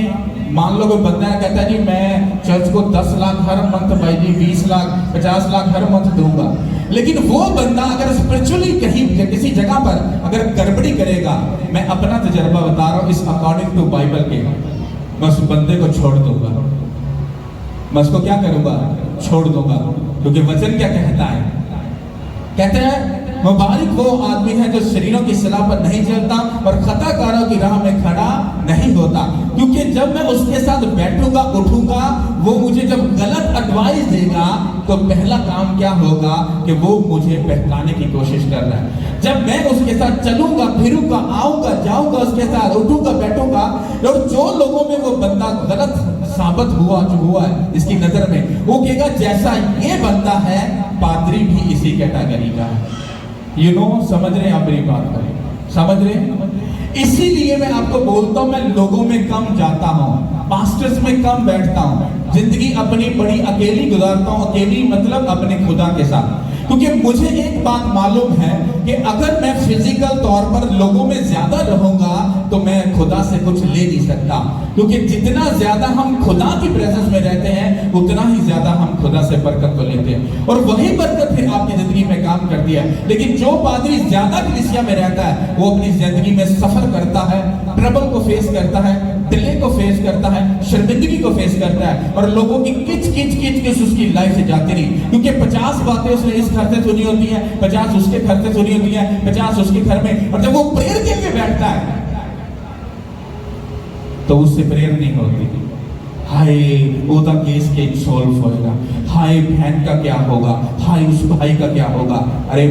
मान लो कोई बंदा कहता है जी मैं चर्च को 10 लाख हर मंथ भाई जी 20 लाख 50 लाख हर मंथ दूंगा, लेकिन वो बंदा अगर स्पिरिचुअली कहीं किसी जगह पर अगर गड़बड़ी करेगा, मैं अपना तजर्बा बता रहा हूँ, इस अकॉर्डिंग टू बाइबल के, मैं उस बंदे को छोड़ दूंगा। मैं उसको क्या करूंगा? छोड़ दूंगा। क्योंकि वचन क्या कहता है? कहते हैं मुबारक वो आदमी है जो शरीरों की सलाह पर नहीं चलता और खताकारों की राह में खड़ा नहीं होता। क्योंकि जब मैं उसके साथ बैठूंगा, उठूंगा, वो मुझे जब गलत एडवाइस देगा तो पहला काम क्या होगा कि वो मुझे बहकाने की कोशिश कर रहा है। जब मैं उसके साथ चलूंगा, फिरूंगा, आऊंगा, जाऊंगा, उसके साथ उठूंगा, बैठूंगा, और जो लोगों में वो बंदा गलत साबित हुआ जो हुआ है इसकी नजर में, वो कहेगा जैसा ये बंदा है पादरी भी इसी कैटेगरी का है। यू नो, समझ रहे हैं आप मेरी बात को? समझ रहे हैं? इसीलिए मैं आपको बोलता हूं, मैं लोगों में कम जाता हूं, पास्टर्स में कम बैठता हूं, जिंदगी अपनी बड़ी अकेली गुजारता हूं। अकेली मतलब अपने खुदा के साथ। क्योंकि मुझे एक बात मालूम है कि अगर मैं फिजिकल तौर पर लोगों में ज्यादा रहूंगा तो मैं खुदा से कुछ ले नहीं सकता। क्योंकि जितना ज्यादा हम खुदा की प्रेजेंस में रहते हैं उतना ही ज्यादा हम खुदा से बरकत को लेते हैं और वही बरकत फिर आपकी जिंदगी में काम करती है। लेकिन जो पादरी ज्यादा कलीसिया में रहता है वो अपनी जिंदगी में सफर करता है, ट्रबल को फेस करता है, डिले को फेस करता है, शर्मिंदगी को फेस करता है और लोगों की किच किच किच किच उसकी लाइफ से जाती नहीं। क्योंकि 50 बातें उसने इस घर से सुनी होती है, 50 उसके घर से सुनी होती है, 50 उसके घर में, और जब वो प्रेयर के लिए बैठता है तो उससे प्रेयर नहीं होती। हाय ओदा केस के सॉल्व होएगा, हाय बहन का क्या होगा, हाय उस भाई का क्या होगा। अरे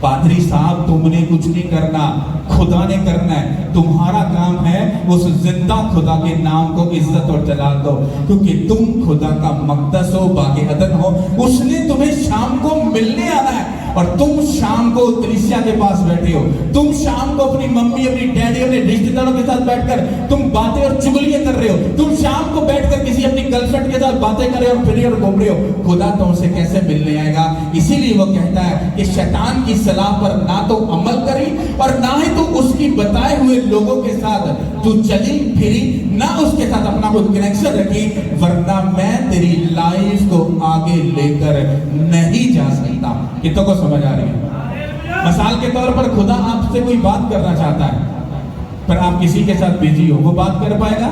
पादरी साहब तुमने कुछ नहीं करना, खुदा ने करना है। तुम्हारा काम है उस जिंदा खुदा के नाम को इज्जत और जलाल दो, क्योंकि तुम खुदा का मकदस हो, बागे अदन हो। उसने तुम्हें शाम को मिलने आना है और तुम शाम को कलीसिया के पास बैठे हो। तुम शाम को अपनी मम्मी, अपनी डैडी, अपने रिश्तेदारों के साथ बैठकर तुम बातें और चुगलियां कर रहे हो। तुम शाम को बैठकर किसी अपनी गर्लफ्रेंड के साथ बातें कर रहे हो और फिर और घूम रहे हो। खुदा तुमसे कैसे मिलने आएगा? इसीलिए वो कहता है कि शैतान की सलाह पर ना तो अमल करी और ना ही तो उसकी बताए हुए लोगों के साथ तू चली फिरी, ना उसके साथ अपना कोई कनेक्शन रखी, वरना मैं तेरी लाइफ को आगे लेकर नहीं जा सकता। कितनों को समझ आ रही है? मिसाल के तौर पर खुदा आपसे कोई बात करना चाहता है पर आप किसी के साथ बिजी हो, वो बात कर पाएगा?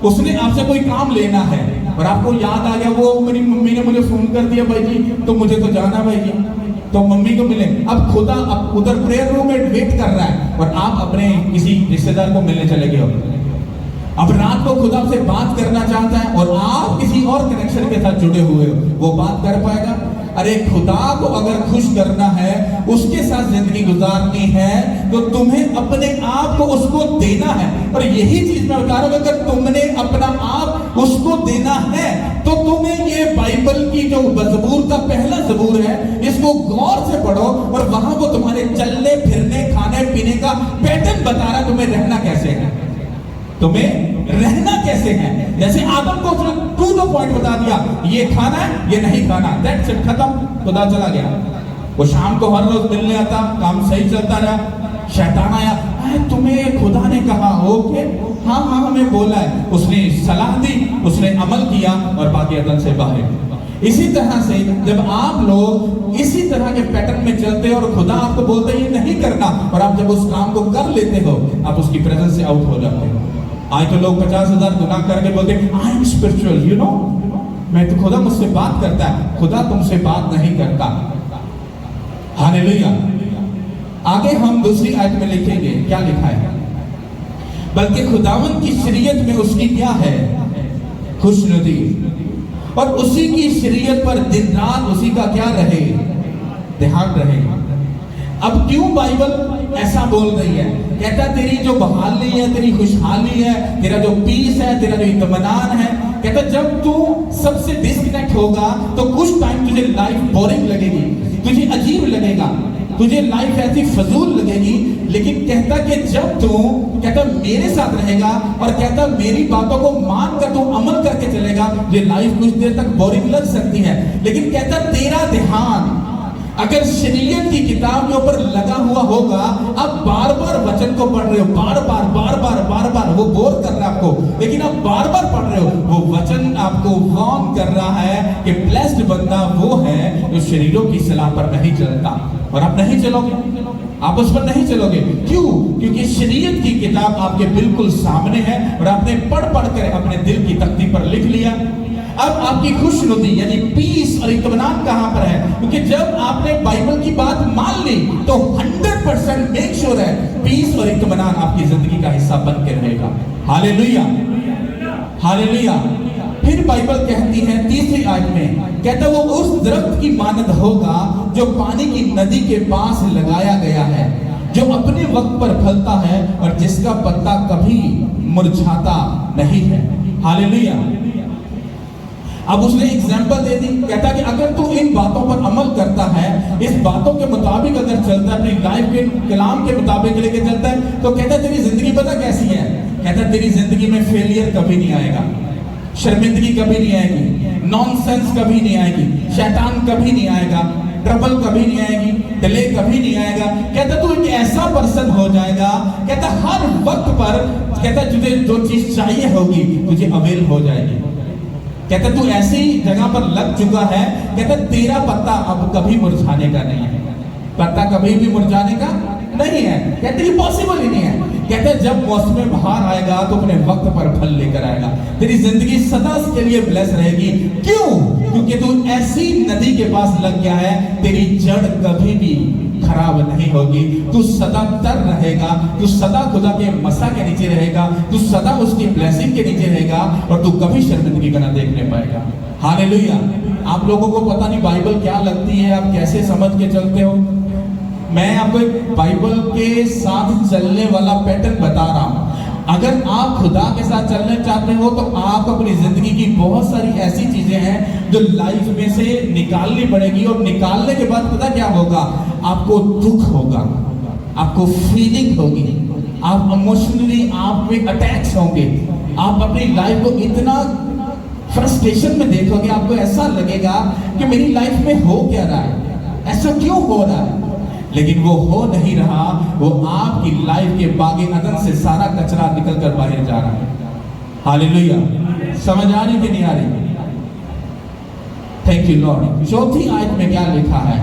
उसने आपसे कोई काम लेना है और आपको याद आ गया वो मेरी मम्मी ने मुझे फोन कर दिया भाई जी तो मुझे तो जाना भाई जी, तो मम्मी को मिले। अब खुदा अब उधर प्रेयर रूम में वेट कर रहा है और आप अपने किसी रिश्तेदार को मिलने चले गए हो। अब रात को खुदा से बात करना चाहता है और आप किसी और कनेक्शन के साथ जुड़े हुए हो, वो बात कर पाएगा? अरे खुदा को अगर खुश करना है, उसके साथ जिंदगी गुजारनी है, तो तुम्हें अपने आप को उसको देना है। और यही चीज मैं बता रहा हूं, अगर तुमने अपना आप उसको देना है तो तुम्हें ये बाइबल की जो जबूर का पहला जबूर है इसको गौर से पढ़ो और वहां वो तुम्हारे चलने फिरने खाने पीने का पैटर्न बता रहा है, तुम्हें रहना कैसे है, तुम्हें रहना कैसे है। जैसे आदम को उसने टू द पॉइंट बता दिया, ये खाना है ये नहीं खाना, दैट्स इट, खत्म, खुदा चला गया। वो शाम को हर रोज मिलने आता, काम सही चलता रहा। शैतान आया, तुम्हें खुदा ने कहा, ओके हाँ हाँ हमें बोला है, उसने सलाह दी, उसने अमल किया और बाकी अदन से बाहर। इसी तरह से जब आप लोग इसी तरह के पैटर्न में चलते हो और खुदा आपको बोलते हैं ये नहीं करना, और आप जब उस काम को कर लेते हो, आप उसकी प्रेजेंस से आउट हो जाते हो। आज तो लोग 50,000 गुनाह करके बोलते हैं I am spiritual, you know, मैं तो खुदा मुझसे बात करता है। खुदा तुमसे बात नहीं करता। हालेलुया। आगे हम दूसरी आयत में लिखेंगे, क्या लिखा है, बल्कि खुदावन की शरीयत में उसकी क्या है, खुशनुदी, और उसी की शरीयत पर दिन रात उसी का क्या रहे, ध्यान रहे। अब क्यों बाइबल ऐसा बोल रही है? कहता तेरी जो बहाली है, तेरी खुशहाली है, तेरा जो पीस है, तेरा जो इत्मीनान है, कहता जब तू सबसे डिस्कनेक्ट होगा तो कुछ टाइम तुझे लाइफ बोरिंग लगेगी, तुझे अजीब लगेगा, तुझे लाइफ ऐसी फजूल लगेगी। लेकिन कहता कि जब तू कहता मेरे साथ रहेगा और कहता मेरी बातों को मान कर तू अमल करके चलेगा, ये लाइफ कुछ देर तक बोरिंग लग सकती है, लेकिन कहता तेरा ध्यान अगर शरीयत की किताब के ऊपर लगा हुआ होगा, अब बार बार वचन को पढ़ रहे हो, बार बार वो बोर कर रहा है आपको, लेकिन आप बार बार पढ़ रहे हो, वो वचन आपको वार्न कर रहा है कि ब्लेस्ड बंदा वो है जो शरीरों की सलाह पर नहीं चलता। और आप नहीं चलोगे, आप उस पर नहीं चलोगे। क्यों? क्योंकि शरीयत की किताब आपके बिल्कुल सामने है और आपने पढ़ कर अपने दिल की तख्ती पर लिख लिया। अब आपकी खुशनुदी यानी पीस और इत्मीनान कहां पर है? क्योंकि जब आपने बाइबल की बात मान ली तो 100% मेक श्योर है पीस और इत्मीनान आपकी जिंदगी का हिस्सा बन के रहेगा। Hallelujah, hallelujah. फिर बाइबल कहती है तीसरी आयत में, कहता वो उस दरख्त की मानद होगा जो पानी की नदी के पास लगाया गया है, जो अपने वक्त पर फलता है और जिसका पत्ता कभी मुरझाता नहीं है। हालेलुया। अब उसने एग्जाम्पल दे दी, कहता कि अगर तू इन बातों पर अमल करता है, इस बातों के मुताबिक अगर चलता है, अपनी लाइफ के कलाम के मुताबिक लेके चलता है, तो कहता तेरी जिंदगी पता कैसी है? कहता तेरी जिंदगी में फेलियर कभी नहीं आएगा, शर्मिंदगी कभी नहीं आएगी, नॉनसेंस कभी नहीं आएगी, शैतान कभी नहीं आएगा, ट्रबल कभी नहीं आएगी, डिले कभी नहीं आएगा। कहता तू एक ऐसा पर्सन हो जाएगा, कहता हर वक्त पर कहता तुझे जो चीज चाहिए होगी तुझे अवेल हो जाएगी। कहता तू ऐसी जगह पर लग चुका है, कहता तेरा पत्ता अब कभी मुरझाने का नहीं है, पत्ता कभी भी मुरझाने का नहीं है। कहते ये पॉसिबल ही नहीं है। कहते जब मौसम बाहर आएगा तो अपने वक्त पर फल लेकर आएगा, तेरी जिंदगी सदा के लिए ब्लेस रहेगी। क्यों? क्योंकि तू ऐसी नदी के पास लग गया है, तेरी जड़ कभी भी खराब नहीं होगी, तू सदा तर रहेगा, तू सदा खुदा के मसा के नीचे रहेगा, तू सदा उसकी ब्लेसिंग के नीचे रहेगा और तू कभी शर्मिंदगी का ना देखने पाएगा। हालेलुया। आप लोगों को पता नहीं बाइबल क्या लगती है, आप कैसे समझ के चलते हो। मैं आपको एक बाइबल के साथ चलने वाला पैटर्न बता रहा हूं। अगर आप खुदा के साथ चलना चाहते हो तो आप अपनी जिंदगी की बहुत सारी ऐसी चीजें हैं जो लाइफ में से निकालनी पड़ेगी, और निकालने के बाद पता क्या होगा? आपको दुख होगा, आपको फीलिंग होगी, आप इमोशनली आप में अटैक्स होंगे, आप अपनी लाइफ को इतना फ्रस्ट्रेशन में देखोगे, आपको ऐसा लगेगा कि मेरी लाइफ में हो क्या रहा है, ऐसा क्यों हो रहा है? लेकिन वो हो नहीं रहा, वो आपकी लाइफ के बागे अदन से सारा कचरा निकल कर बाहर जा रहा है। हालेलुया। समझ आ रही कि नहीं आ रही? Thank you Lord. चौथी आयत में क्या लिखा है?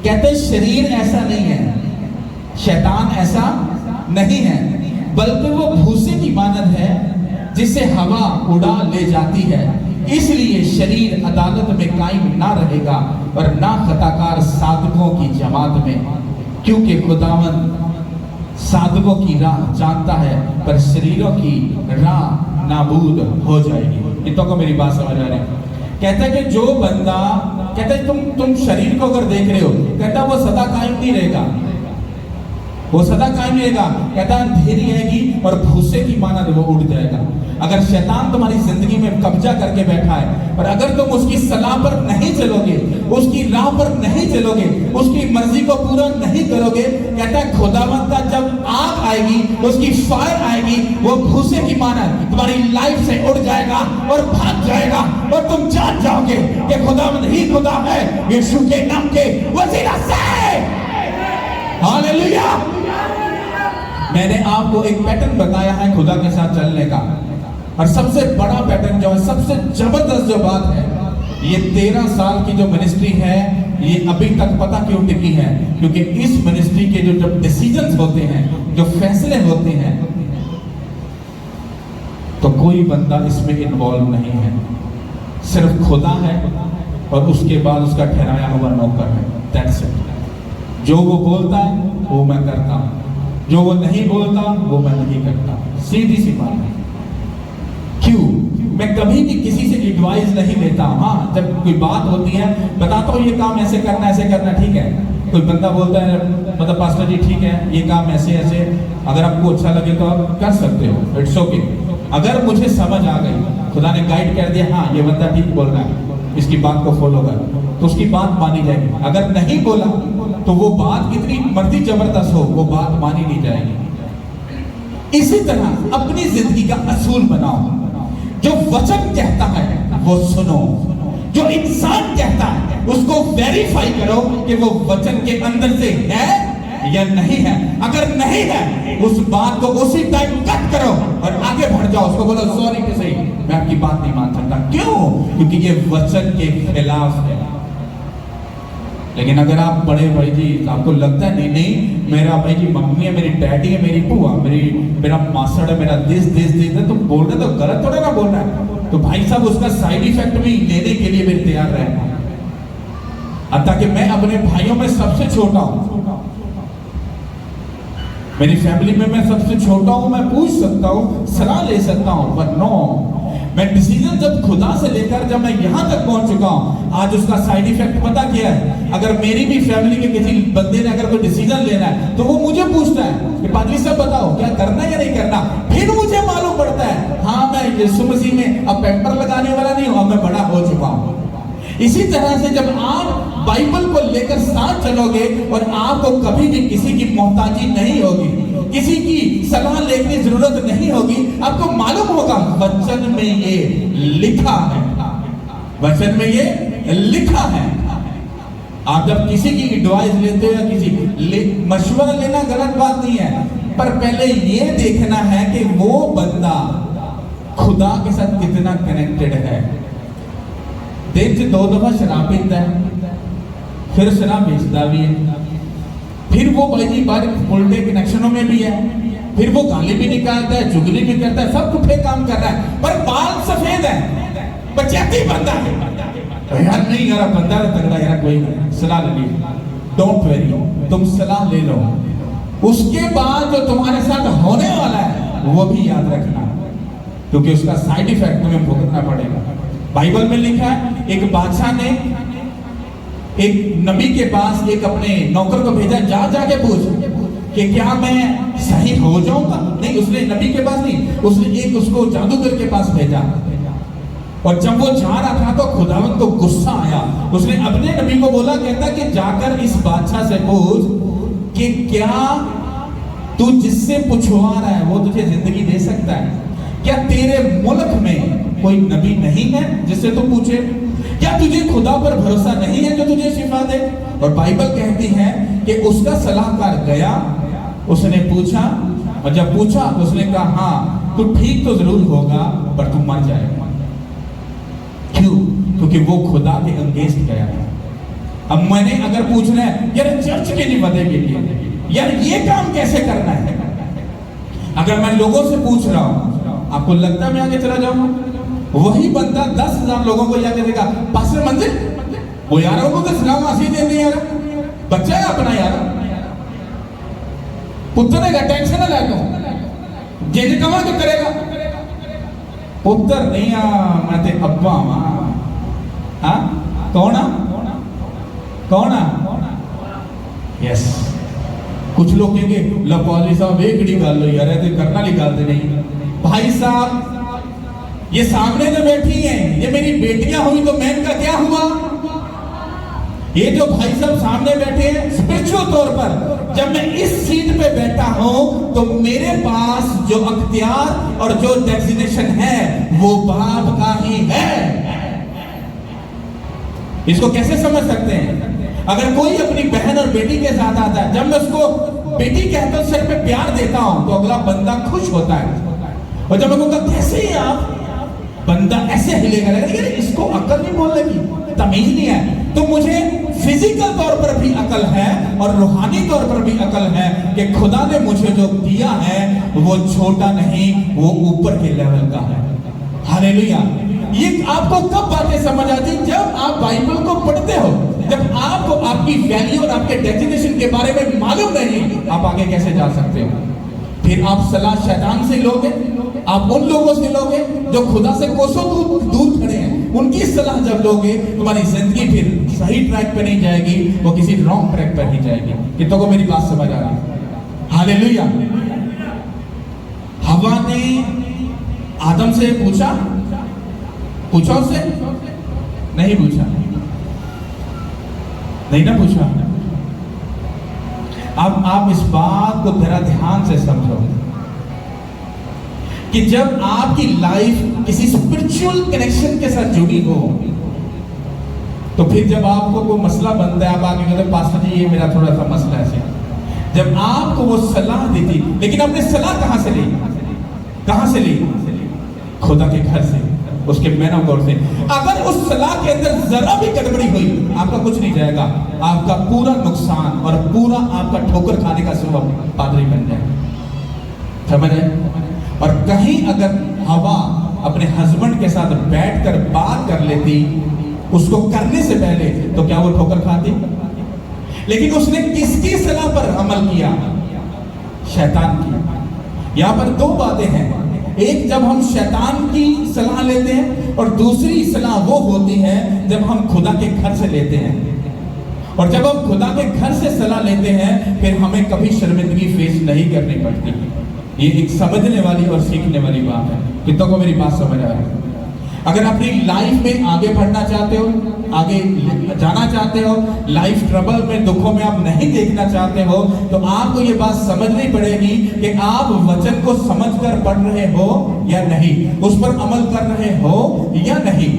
कहते शरीर ऐसा नहीं है, शैतान ऐसा नहीं है, बल्कि वो भूसे की मानद है जिसे हवा उड़ा ले जाती है। इसलिए शरीर अदालत में कायम ना रहेगा और ना खताकार साधकों की जमात में, क्योंकि खुदावन साधकों की राह जानता है पर शरीरों की राह नाबूद हो जाएगी। इतों को मेरी बात समझ आ रही है? कहता है कि जो बंदा कहता है तुम शरीर को अगर देख रहे हो, कहता वो सदा कायम नहीं रहेगा, वो सदा कायम रहेगा। कहता अंधेरी आएगी और भूसे की मानद वो उड़ जाएगा। अगर शैतान तुम्हारी जिंदगी में कब्जा करके बैठा है और अगर तुम उसकी सलाह पर नहीं चलोगे, उसकी राह पर नहीं चलोगे, उसकी मर्जी को पूरा नहीं करोगे, कहता है खुदावंद का जब आग आएगी, उसकी फायर आएगी, वो भूसे की मानद तुम्हारी लाइफ से उड़ जाएगा और भाग जाएगा और तुम जान जाओगे कि खुदावंद ही खुदा है, यीशु के नाम के वसीला से। हालेलुया। मैंने आपको एक पैटर्न बताया है खुदा के साथ चलने का, और सबसे बड़ा पैटर्न जो है, सबसे जबरदस्त जो बात है, ये 13 साल की जो मिनिस्ट्री है, ये अभी तक पता क्यों टिकी है? क्योंकि इस मिनिस्ट्री के जो जब डिसीजंस होते हैं, जो फैसले होते हैं, तो कोई बंदा इसमें इन्वॉल्व नहीं है, सिर्फ खुदा है और उसके बाद उसका ठहराया हुआ नौकर है। That's it. जो वो बोलता है वो मैं करता हूं, जो वो नहीं बोलता वो मैं नहीं करता। सीधी सी बात है। क्यों? मैं कभी भी किसी से एडवाइस नहीं लेता। हाँ, जब कोई बात होती है बताता हूँ, ये काम ऐसे करना, ऐसे करना, ठीक है। कोई बंदा बोलता है मतलब पास्टर जी ठीक है, ये काम ऐसे ऐसे, अगर आपको अच्छा लगे तो आप कर सकते हो, इट्स ओके। अगर मुझे समझ आ गई, खुदा ने गाइड कर दिया, हाँ ये बंदा ठीक बोल रहा है, इसकी बात को फॉलो कर, तो उसकी बात मानी जाएगी। अगर नहीं बोला तो वो बात कितनी मर्जी जबरदस्त हो, वो बात मानी नहीं जाएगी। इसी तरह अपनी जिंदगी का असूल बनाओ। जो वचन कहता है वो सुनो, जो इंसान कहता है उसको वेरीफाई करो कि वो वचन के अंदर से है या नहीं है। अगर नहीं है, उस बात को उसी टाइम कट करो और आगे बढ़ जाओ। उसको बोलो सॉरी कि सही, मैं आपकी बात नहीं मान सकता। क्यों? क्योंकि ये वचन के खिलाफ है। लेकिन अगर आप बड़े भाई जी, आपको लगता है नहीं नहीं मेरा भाई जी मम्मी है, मेरी डैडी है, मेरी बुआ, मेरा मासड़ है, मेरा दिस है, तो बोल रहे तो गलत थोड़ा ना बोल रहा है। तो भाई साहब उसका साइड इफेक्ट भी लेने के लिए मेरे तैयार रहे। ताकि मैं अपने भाइयों में सबसे छोटा हूं, मेरी फैमिली में मैं सबसे छोटा हूं, मैं पूछ सकता हूं, सलाह ले सकता हूं, पर नो, मैं डिसीजन जब खुदा से लेकर जब मैं यहां तक पहुंच चुका हूं, आज उसका साइड इफेक्ट पता क्या है? अगर मेरी भी फैमिली के किसी बंदे ने अगर कोई डिसीजन लेना है तो वो मुझे पूछता है कि पादरी साहब बताओ क्या करना है या नहीं करना। फिर मुझे मालूम पड़ता है, हाँ मैं यीशु मसीह में अब पेपर लगाने वाला नहीं हूं, मैं बड़ा हो चुका हूं। इसी तरह से जब आप बाइबल को लेकर साथ चलोगे और आपको कभी भी किसी की मोहताजी नहीं होगी, किसी की सलाह लेने की जरूरत नहीं होगी, आपको मालूम होगा वचन में ये लिखा है, वचन में ये लिखा है। आप जब किसी की एडवाइस लेते हो या किसी मशवरा लेना गलत बात नहीं है, पर पहले ये देखना है कि वो बंदा खुदा के साथ कितना कनेक्टेड है। दिन से 2 दफा शराब पीता है, फिर शराब बेचता भी है, फिर वो भाई जी बार उल्टे कनेक्शनों में भी है, फिर वो गाली भी निकालता है, चुगली भी करता है, सब पुठे काम कर रहा है, पर बाल सफेद है, बचैती बंदा है। तो यार नहीं यार, बंदा तगड़ा यार, कोई सलाह ले ली, डोंट वेरी, तुम सलाह ले लो। उसके बाद जो तुम्हारे साथ होने वाला है वो भी याद रखना, क्योंकि उसका साइड इफेक्ट तुम्हें भुगतना पड़ेगा। बाइबल में लिखा है, एक बादशाह ने एक नबी के पास एक अपने नौकर को भेजा, जाके पूछ कि क्या मैं सही हो जाऊंगा। नहीं, उसने नबी के पास नहीं, उसने एक उसको जादूगर के पास भेजा। और जब वो जा रहा था तो खुदावंद को गुस्सा आया, उसने अपने नबी को बोला, कहता कि जाकर इस बादशाह से पूछ कि क्या तू जिससे पूछवा रहा है वो तुझे जिंदगी दे सकता है? क्या तेरे मुल्क में कोई नबी नहीं है जिससे तू पूछे? क्या तुझे खुदा पर भरोसा नहीं है जो तुझे शिफा दे? और बाइबल कहती है कि उसका सलाहकार गया, उसने पूछा, और जब पूछा तो उसने कहा हाँ तू ठीक तो जरूर होगा पर तू मर जाएगा। क्यों? क्योंकि वो खुदा के अगेंस्ट गया था। अब मैंने अगर पूछना है यार चर्च के नहीं बदले के लिए, यार ये काम कैसे करना है, अगर मैं लोगों से पूछ रहा हूं, आपको लगता है मैं आगे चला जाऊंगा? वही बंदा 10,000 लोगों को जाके देगा, पास्टर मंदिर वो यार उनको तो सलाम आसी देने यार, बच्चा है अपना यार, पुत्र है, टेंशन ना लो, जे कमा तो करेगा, पुत्र नहीं मैं ते अब्बा हाँ कौन कौन यस। कुछ लोग कहेंगे लपौली साहब एक कड़ी गल हो यार, करना ली गल नहीं। भाई साहब ये सामने जो बैठी हैं, ये मेरी बेटियां हुई तो मैं इनका क्या हुआ? ये जो भाई साहब सामने बैठे हैं, स्पिरिचुअल तौर पर जब मैं इस सीट पे बैठा हूं तो मेरे पास जो अख्तियार और जो डेजिग्नेशन है वो बाप का ही है। इसको कैसे समझ सकते हैं? अगर कोई अपनी बहन और बेटी के साथ आता है, जब मैं उसको बेटी कहता हूं, सिर पे प्यार देता हूं, तो अगला बंदा खुश होता है। और जब मैं कहूँगा कैसे ही आप, बंदा ऐसे हिलेगा, इस इसको अकल नहीं बोलने की, तमीज नहीं है। तो मुझे फिजिकल तौर पर भी अकल है और रूहानी तौर पर भी अकल है कि खुदा ने मुझे जो दिया है वो छोटा नहीं, वो ऊपर के लेवल का है। हालेलुया। ये आपको कब बातें समझ आती? जब आप बाइबल को पढ़ते हो, जब आपको आपकी वैल्यू और आपके डेस्टिनेशन के बारे में मालूम नहीं, आप आगे कैसे जा सकते हो? फिर आप सलाह शैतान से लोगे, आप उन लोगों से लोगे जो खुदा से कोसों दूर खड़े हैं, उनकी सलाह जब लोगे तुम्हारी जिंदगी फिर सही ट्रैक पे नहीं जाएगी, वो किसी रॉन्ग ट्रैक पर ही जाएगी। कितनों को मेरी बात समझ आ रही है? हालेलुया। हवा ने आदम से पूछा उससे? नहीं पूछा, नहीं ना पूछा। अब आप इस बात को जरा ध्यान से समझो कि जब आपकी लाइफ किसी स्पिरिचुअल कनेक्शन के साथ जुड़ी हो, तो फिर जब आपको कोई मसला बनता है, आप आगे कहते पास्टर जी ये मेरा थोड़ा सा मसला है। जब आपको वो सलाह दी थी, लेकिन आपने सलाह कहां से ली? कहां से ली? खुदा के घर से, उसके मैन ऑफ गॉड से। अगर उस सलाह के अंदर जरा भी गड़बड़ी हुई, आपका कुछ नहीं जाएगा, आपका पूरा नुकसान और पूरा आपका ठोकर खाने का सबब पादरी बन जाएगा। समझ आए? और कहीं अगर हवा अपने हस्बैंड के साथ बैठकर बात कर लेती उसको करने से पहले, तो क्या वो ठोकर खाती? लेकिन उसने किसकी सलाह पर अमल किया? शैतान की। यहां पर दो बातें हैं, एक जब हम शैतान की सलाह लेते हैं और दूसरी सलाह वो होती है जब हम खुदा के घर से लेते हैं। और जब हम खुदा के घर से सलाह लेते हैं फिर हमें कभी शर्मिंदगी फेस नहीं करनी पड़ती। ये एक समझने वाली और सीखने वाली बात है। कितनों को मेरी बात समझ आ रही है? अगर अपनी लाइफ में आगे बढ़ना चाहते हो, आगे जाना चाहते हो, लाइफ ट्रबल में, दुखों में आप नहीं देखना चाहते हो, तो आपको ये बात समझनी पड़ेगी कि आप वचन को समझकर पढ़ रहे हो या नहीं, उस पर अमल कर रहे हो या नहीं।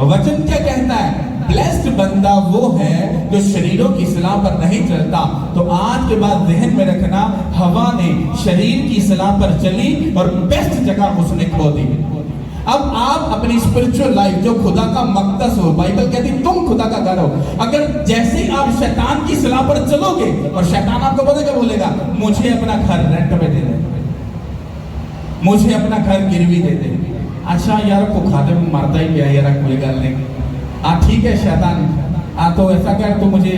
वचन क्या कहता है? ब्लेस्ड बंदा वो है जो शरीरों की सलाह पर नहीं चलता। तो आज के बाद ध्यान में रखना, हवा ने शरीर की सलाह पर चली और बेस्ट जगह उसने खो दी। अब आप अपनी स्पिरिचुअल लाइफ जो खुदा का मकदस हो, बाइबल कहती है तुम खुदा का घर हो, अगर जैसे ही आप शैतान की सलाह पर चलोगे, और शैतान आपको पता क्या बोलेगा? मुझे अपना घर रेंट पे दे दे, मुझे अपना घर गिरवी दे दे। अच्छा यार को खाते में मारता ही क्या यार, कोई गल नहीं। ठीक है शैतान, तो ऐसा कर, तो मुझे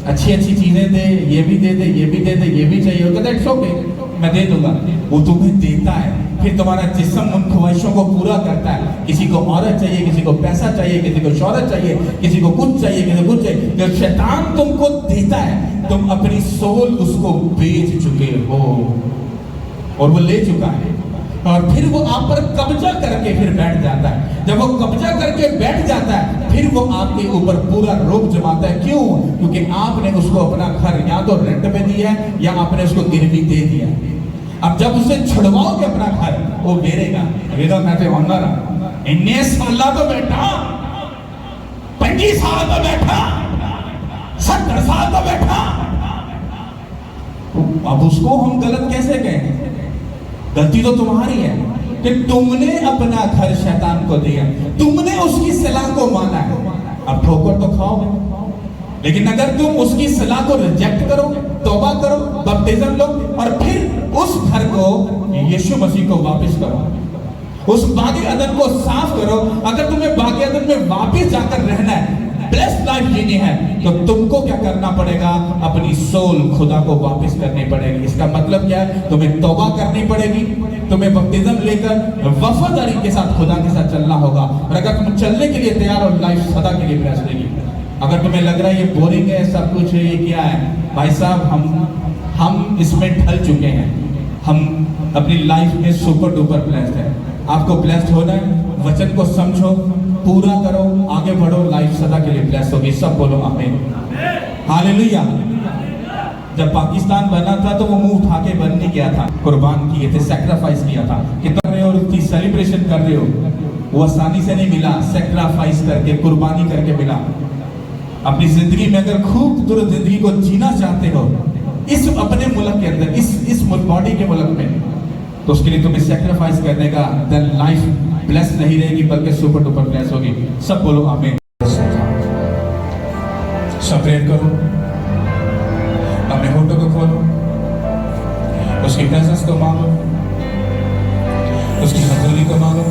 अच्छी अच्छी चीजें दे, ये भी दे दे, ये भी दे दे, ये भी चाहिए, कहता इट्स ओके मैं दे दूंगा। वो तुम्हें देता है, फिर तुम्हारा जिस्म उन ख्वाहिशों को पूरा करता है। किसी को औरत चाहिए, किसी को पैसा चाहिए, किसी को शौहरत चाहिए, किसी को कुछ चाहिए, किसी को कुछ चाहिए। जब शैतान तुमको देता है, तुम अपनी सोल उसको बेच चुके हो और वो ले चुका है, और फिर वो आप पर कब्जा करके फिर बैठ जाता है। जब वो कब्जा करके बैठ जाता है, फिर वो आपके ऊपर पूरा रोब जमाता है। क्यों? क्योंकि आपने उसको अपना घर या तो रेंट पे दिया है या आपने उसको गिरवी दे दिया। अब जब उसे छुड़वाओगे अपना घर, वो गिरेगा, मैं तो ऑनर इन्ने साल तो बैठा, 25 साल तो बैठा, 70 साल तो बैठा। अब उसको हम गलत कैसे कहें? गलती तो तुम्हारी है कि तुमने अपना घर शैतान को दिया, तुमने उसकी सलाह को माना है। अब ठोकर तो खाओगे, लेकिन अगर तुम उसकी सलाह को रिजेक्ट करो, तौबा करो, बपतिस्म लो, और फिर उस घर को यीशु मसीह को वापस करो, उस बागे अदन को साफ करो। अगर तुम्हें बागे अदन में वापस जाकर रहना है, ब्लेस्ड लाइफ जीनी है, तो तुमको क्या करना पड़ेगा? अपनी सोल खुदा को वापस करनी पड़ेगी। इसका मतलब क्या है? तुम्हें तौबा करनी पड़ेगी, तुम्हें बपतिस्म लेकर वफादारी के साथ खुदा के साथ चलना होगा। और अगर तुम चलने के लिए तैयार हो, लाइफ सदा के लिए ब्लेस्ड रहेगी। अगर तुम्हें लग रहा है ये बोरिंग है, सब कुछ है, ये क्या है, भाई साहब हम इसमें ढल चुके हैं। हम अपनी लाइफ में सुपर डुपर ब्लेस्ड है। आपको ब्लेस्ड होना है, वचन को समझो, पूरा करो, आगे बढ़ो, लाइफ सदा के लिए ब्लेस्ड होगी। सब बोलो आमीन, हालेलुया। जब पाकिस्तान बना था तो वो मुंह उठा के बन नहीं गया था, कुर्बान किए थे, सैक्रिफाइस किया था। कितना और उसकी सेलिब्रेशन कर रहे हो, वो आसानी से नहीं मिला, सैक्रिफाइस करके, कुर्बानी करके मिला। अपनी जिंदगी में अगर खूबसूरत जिंदगी को जीना चाहते हो इस अपने मुल्क के अंदर, इस बॉडी के मुल्क में, तो उसके लिए तुम्हें सैक्रिफाइस करने का, देन लाइफ ब्लेस नहीं रहेगी बल्कि सुपर डुपर ब्लेस होगी। सब बोलो आमीन। सब प्रेयर करो, अपने होठों को खोलो, उसकी प्रेजेंस को मांगो, उसकी हजूरी को मांगो।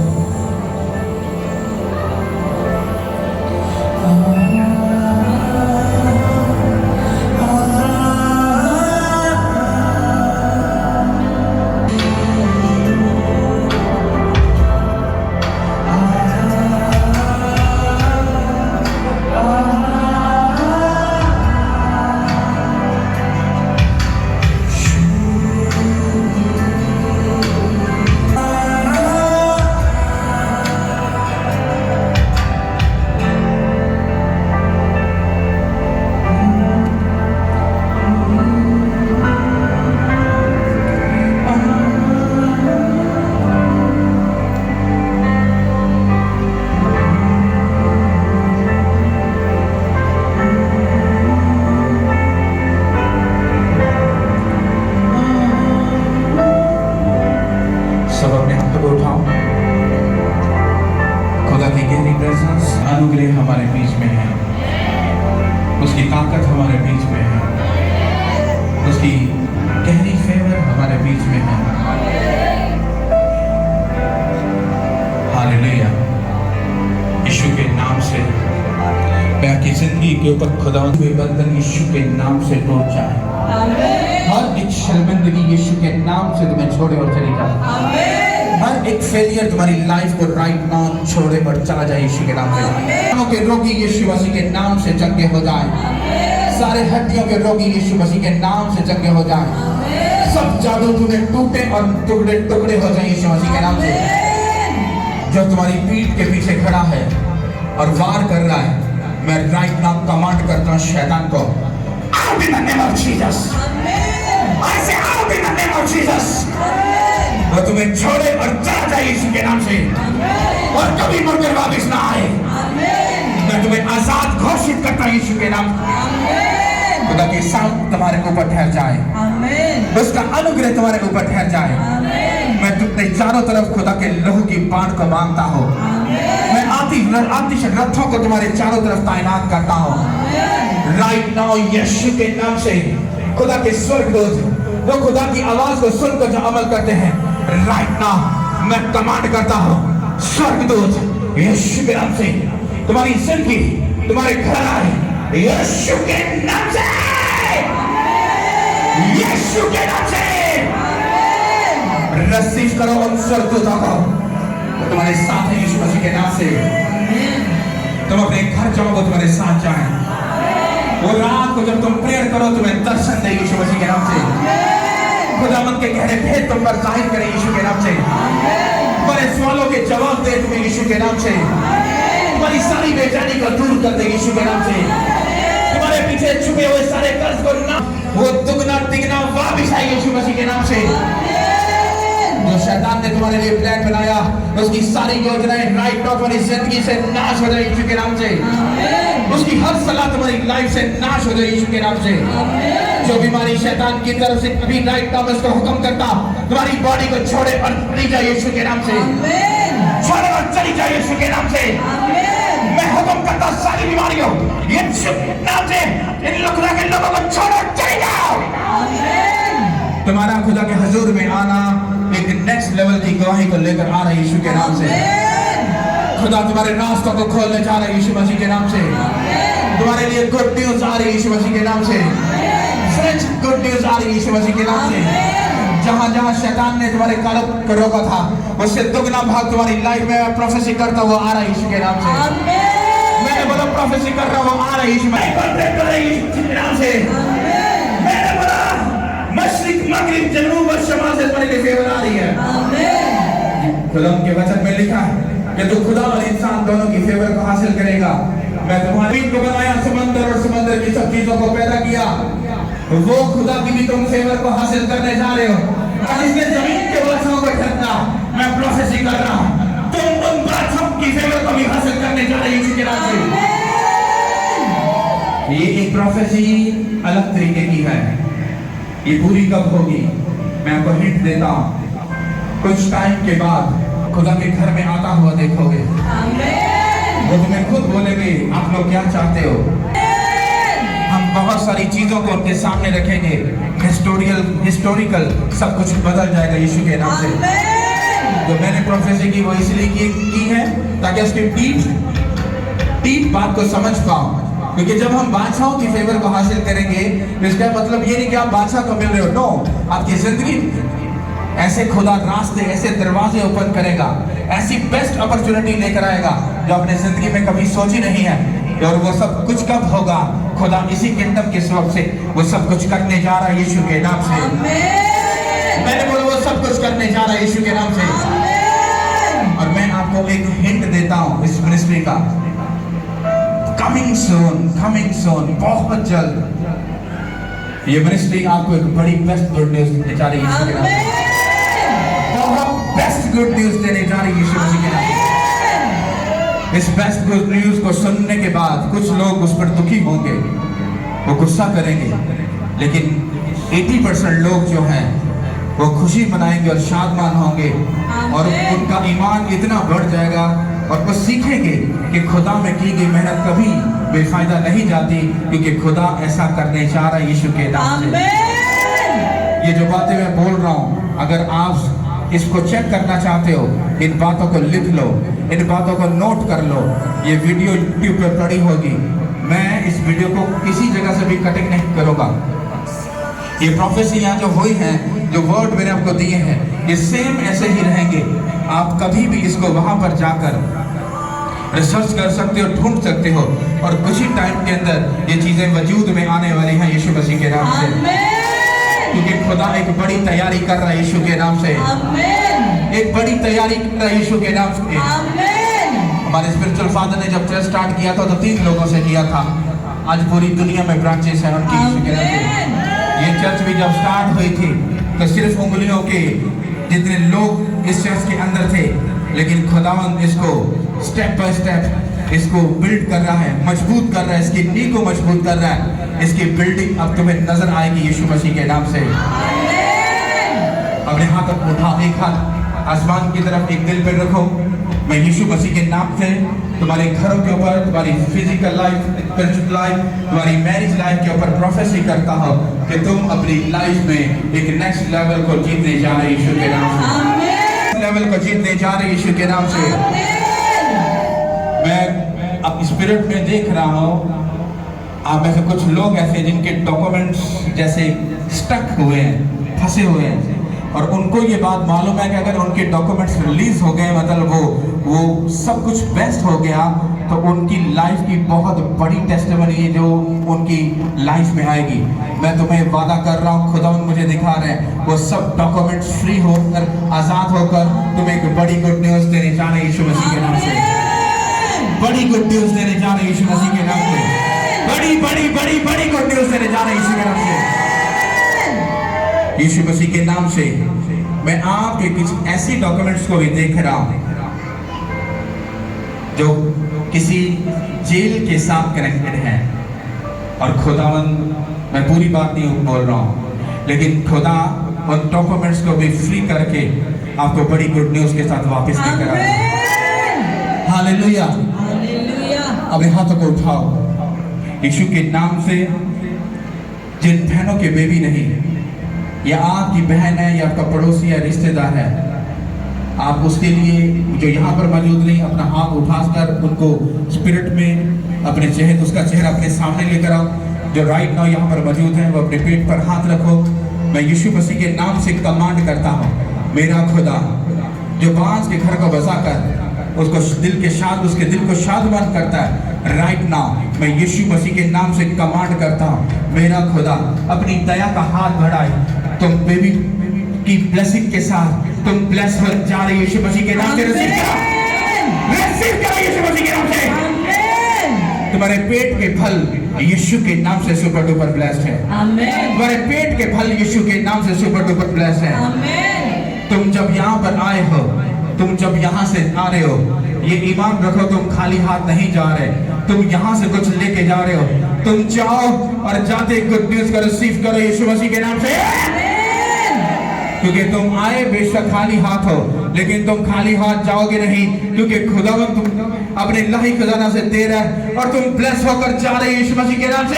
अनुग्रह हमारे बीच में है, उसकी ताकत हमारे बीच में है, उसकी गहरी फेवर हमारे बीच में है। हालेलुया। यीशु के नाम से आपकी जिंदगी के ऊपर खुदा हुए बंधन यीशु के नाम से टूट जाए। हर एक शर्मिंदगी यीशु के नाम से तुम्हें छोड़े और चली जाए। हर एक फेलियर तुम्हारी लाइफ को राइट नाउ छोड़े और चला जाए यीशु के नाम से। के रोगी यीशु मसीह के नाम से चंगे हो जाए। सारे हड्डियों के रोगी यीशु मसीह के नाम से चंगे हो जाए। सब जादू तुम्हें टूटे और टुकड़े टुकड़े हो जाए यीशु मसीह के नाम से। जो तुम्हारी पीठ के पीछे खड़ा है और वार कर रहा है, मैं राइट नाउ कमांड करता हूँ शैतान को, out in the name of Jesus. I say out in the name of Jesus. वो तुम्हें छोड़े और चला जाए यीशु के नाम से और कभी मुड़कर वापस ना आए। मैं तुम्हें आजाद घोषित करता हूँ यीशु के नाम से। खुदा की शांति तुम्हारे ऊपर ठहर जाए, उसका अनुग्रह तुम्हारे ऊपर ठहर जाए। मैं तुमने चारों तरफ खुदा के लहू की बाढ़ को मांगता हूँ। मैं आतिश रथों को तुम्हारे चारों तरफ तैनात करता हूँ राइट नाउ यीशु के नाम से। खुदा के स्वर्गदूत वो खुदा की आवाज को सुनकर जो अमल करते हैं, राइट नाउ मैं कमांड करता हूँ स्वर्गदूत यीशु के नाम से तुम्हारी जिंदगी, तुम्हारे घर आए यीशु के नाम से, यीशु के नाम से। रिसीव करो उन स्वर्गदूतों को तुम्हारे साथ है यीशु मसीह के नाम से। तुम अपने घर जाओ, वो तुम्हारे साथ जाए। वो रात को जब तुम प्रेयर करो तुम्हें दर्शन दे यीशु मसीह के नाम से। खुदावंद के गहरे भेद तुम पर जाहिर करे यीशु के नाम से। तुम्हारे सवालों के जवाब दे तुम्हें यीशु के नाम से। तुम्हारी सारी बेचैनी को दूर कर दे यीशु के नाम से। तुम्हारे पीछे छुपे हुए सारे कर्ज को ना वो दुगना तिगना वापस आए यीशु मसीह के नाम से। जो शैतान ने तुम्हारे लिए प्लान बनाया, उसकी सारी योजनाएं राइट नाउ तुम्हारी जिंदगी से नाश हो जाए यीशु के नाम से। उसकी हर सलाह तुम्हारी लाइफ से नाश हो जाए यीशु के नाम से। जो बीमारी शैतान की तरफ से कभी राइट नाउ उसको हुक्म करता तुम्हारी बॉडी को छोड़े और चली जाए यीशु के नाम से, छोड़े और चली जाए यीशु के नाम से। मैं हुक्म करता सारी बीमारियों यीशु के नाम से इन खुदा के लोगों को छोड़ो, चले जाओ। तुम्हारा खुदा के हुजूर में आना एक नेक्स्ट लेवल की गवाही को लेकर आ रहा है यीशु के नाम से। खुदा तुम्हारे रास्तों को खोलने जा रहा है यीशु मसीह के नाम से। तुम्हारे लिए गुड न्यूज आ रही है यीशु मसीह के नाम से। फ्रेंड्स, गुड न्यूज आ रही है यीशु मसीह के नाम से। जहां जहां शैतान ने तुम्हारे कारों को रोका था, उससे दुगना भाग तुम्हारी लाइफ में प्रोफेसी करता हुआ आ रहा है यीशु के नाम से। मैंने बोला प्रोफेसी कर रहा हुआ आ रहा है यीशु के नाम से। मैंने बोला मशरिक मगरिब जनूब और शमाल से तुम्हारे लिए फेवर आ रही है। खुदा के वचन में लिखा है कि तू खुदा और इंसान दोनों की फेवर को हासिल करेगा। मैं तुम्हारी को बनाया, समंदर और समंदर की सब चीजों को पैदा किया, वो खुदा की भी तुम फेवर को हासिल करने जा रहे हो। इसने जमीन के वचनों को ठहरना, मैं प्रोफेसी कर रहा हूं, तुम उन बादशाहों की फेवर को भी हासिल करने जा रहे हो के नाम से। ये एक प्रोफेसी अलग तरीके की है। ये पूरी कब होगी? मैं आपको हिंट देता हूं। कुछ टाइम के बाद खुदा के घर में आता हुआ देखोगे। वो तुम्हें खुद बोलेंगे आप लोग क्या चाहते हो। हम बहुत सारी चीजों को उनके सामने रखेंगे, हिस्टोरिकल सब कुछ बदल जाएगा यीशु के नाम से। जो मैंने प्रोफेसी की वो इसलिए की है ताकि उसकी डीप बात को समझ पाओ, क्योंकि जब हम बादशाहों की फेवर को हासिल करेंगे तो इसका मतलब ये नहीं कि आप बादशाह को मिल रहे हो। नो, आपकी जिंदगी ऐसे खुदा रास्ते, ऐसे दरवाजे ओपन करेगा, ऐसी बेस्ट अपॉर्चुनिटी लेकर आएगा जो आपने जिंदगी में कभी सोची नहीं है। और वो सब कुछ कब होगा? खुदा इसी किंगडम के सबब से वो सब कुछ करने जा रहा है यीशु के नाम से। मैंने बोला वो सब कुछ करने जा रहा है यीशु के नाम से। और मैं आपको एक हिंट देता हूं इस मिनिस्ट्री का, कमिंग सून, बहुत जल्द ये मिनिस्ट्री आपको एक बड़ी बेस्ट गुड न्यूज देने जा रही है यीशु के नाम से। बहुत बेस्ट गुड न्यूज देने जा रही है यीशु मसीह के नाम से। इस बेस्ट गुड न्यूज को सुनने के बाद कुछ लोग उस पर दुखी होंगे, वो गुस्सा करेंगे, लेकिन 80% लोग जो हैं वो खुशी मनाएंगे और शादमान होंगे और उनका ईमान इतना बढ़ जाएगा और वो सीखेंगे कि खुदा में की गई मेहनत कभी बेफायदा नहीं जाती, क्योंकि खुदा ऐसा करने जा रहा है यीशु के नाम से। ये जो बातें मैं बोल रहा हूँ, अगर आप इसको चेक करना चाहते हो, इन बातों को लिख लो, इन बातों को नोट कर लो। ये वीडियो यूट्यूब पर पड़ी होगी, मैं इस वीडियो को किसी जगह से भी कटिंग नहीं करूँगा। ये प्रोफेसी यहाँ जो हुई है, जो वर्ड मैंने आपको दिए हैं, ये सेम ऐसे ही रहेंगे। आप कभी भी इसको वहां पर जाकर रिसर्च कर सकते हो, ढूंढ सकते हो, और कुछ ही टाइम के अंदर ये चीजें वजूद में आने वाली हैं यीशु मसीह के नाम से। क्योंकि खुदा एक बड़ी तैयारी कर रहा है यीशु के नाम से। एक बड़ी तैयारी कर रहा है यीशु के नाम से। हमारे स्पिरिचुअल फादर ने जब चर्च स्टार्ट किया था तो 3 लोगों से किया था। आज पूरी दुनिया में ब्रांचेस हैं उनकी यीशु के नाम से। ये चर्च भी जब स्टार्ट हुई थी तो सिर्फ उंगलियों के जितने लोग इस चर्च के अंदर थे, लेकिन खुदावंद इसको स्टेप बाय स्टेप इसको बिल्ड कर रहा है, मजबूत कर रहा है, इसकी नींव को मजबूत कर रहा है। इसकी बिल्डिंग अब तुम्हें नजर आएगी यीशु मसीह के नाम से। अपने हाथ उठाओ, एक हाथ आसमान की तरफ, एक दिल पे रखो। मैं यीशु मसीह के नाम से तुम्हारे घरों के ऊपर, तुम्हारी फिजिकल लाइफ, स्पिरिचुअल लाइफ, तुम्हारी मैरिज लाइफ के ऊपर प्रोफेसी करता हूं कि तुम अपनी लाइफ में एक नेक्स्ट लेवल को जीतने जा रहे यीशु के नाम से। लेवल को जीतने जा रहे यीशु के नाम से। मैं अब स्पिरिट में देख रहा हूं, आप में से कुछ लोग ऐसे जिनके डॉक्यूमेंट्स जैसे स्टक हुए हैं, फंसे हुए हैं, और उनको ये बात मालूम है कि अगर उनके डॉक्यूमेंट्स रिलीज हो गए, मतलब वो सब कुछ बेस्ट हो गया, तो उनकी लाइफ की बहुत बड़ी टेस्टिमनी है जो उनकी लाइफ में आएगी। मैं तुम्हें वादा कर रहा हूँ, खुदा मुझे दिखा रहे हैं, वो सब डॉक्यूमेंट्स फ्री होकर, आजाद होकर तुम्हें एक बड़ी गुड न्यूज देने जा रहे यीशु मसीह के नाम से। बड़ी गुड न्यूज देने जा रहे यीशु मसीह के नाम से। बड़ी बड़ी बड़ी बड़ी गुड न्यूज देने जा रहे यीशु के नाम से। यीशु मसीह के नाम से मैं आपके कुछ ऐसे डॉक्यूमेंट्स को भी देख रहा हूं जो किसी जेल के साथ कनेक्टेड है। और खुदावंद, मैं पूरी बात नहीं बोल रहा हूं, लेकिन खुदा उन डॉक्यूमेंट्स को भी फ्री करके आपको बड़ी गुड न्यूज के साथ वापस लेकर आएगा। हालेलुया। अपने हाथों को उठाओ यीशु के नाम से। जिन बहनों के बेबी नहीं, या आपकी बहन है या आपका पड़ोसी या रिश्तेदार है, आप उसके लिए जो यहाँ पर मौजूद नहीं, अपना हाथ उठाकर उनको स्पिरिट में अपने चेहरे, उसका चेहरा अपने सामने लेकर आओ। जो राइट नाउ यहाँ पर मौजूद है वो अपने पेट पर हाथ रखो। मैं यीशु मसीह के नाम से कमांड करता हूँ, मेरा खुदा जो बांस के घर को बसाकर उसको उसके दिल को शादमान करता है, राइट नाउ मैं यीशु मसीह के नाम से कमांड करता हूँ, मेरा खुदा अपनी दया का हाथ बढ़ाए। तुम बेबी की ब्लेसिंग के साथ तुम ब्लेस हो जा रहे यीशु मसीह के नाम से। रिसीव करो यीशु मसीह के नाम से। तुम्हारे पेट के फल यीशु के नाम से सुपर डुपर ब्लेस्ड है। तुम्हारे पेट के फल यीशु के नाम से सुपर डुपर ब्लेस्ड है। तुम जब यहाँ पर आए हो, तुम जब यहाँ से आ रहे हो, ये ईमान रखो, तुम खाली हाथ नहीं जा रहे, तुम यहाँ से कुछ लेके जा रहे हो। तुम जाओ और जाते गुड न्यूज को रिसीव करो यीशु मसीह के नाम से। क्योंकि तुम आए बेशक खाली हाथ हो, लेकिन तुम खाली हाथ जाओगे नहीं, क्योंकि खुदावंद तुम अपने इलाही खजाना से दे रहा है और तुम ब्लेस होकर जा रहे हो यीशु मसीह के नाम से।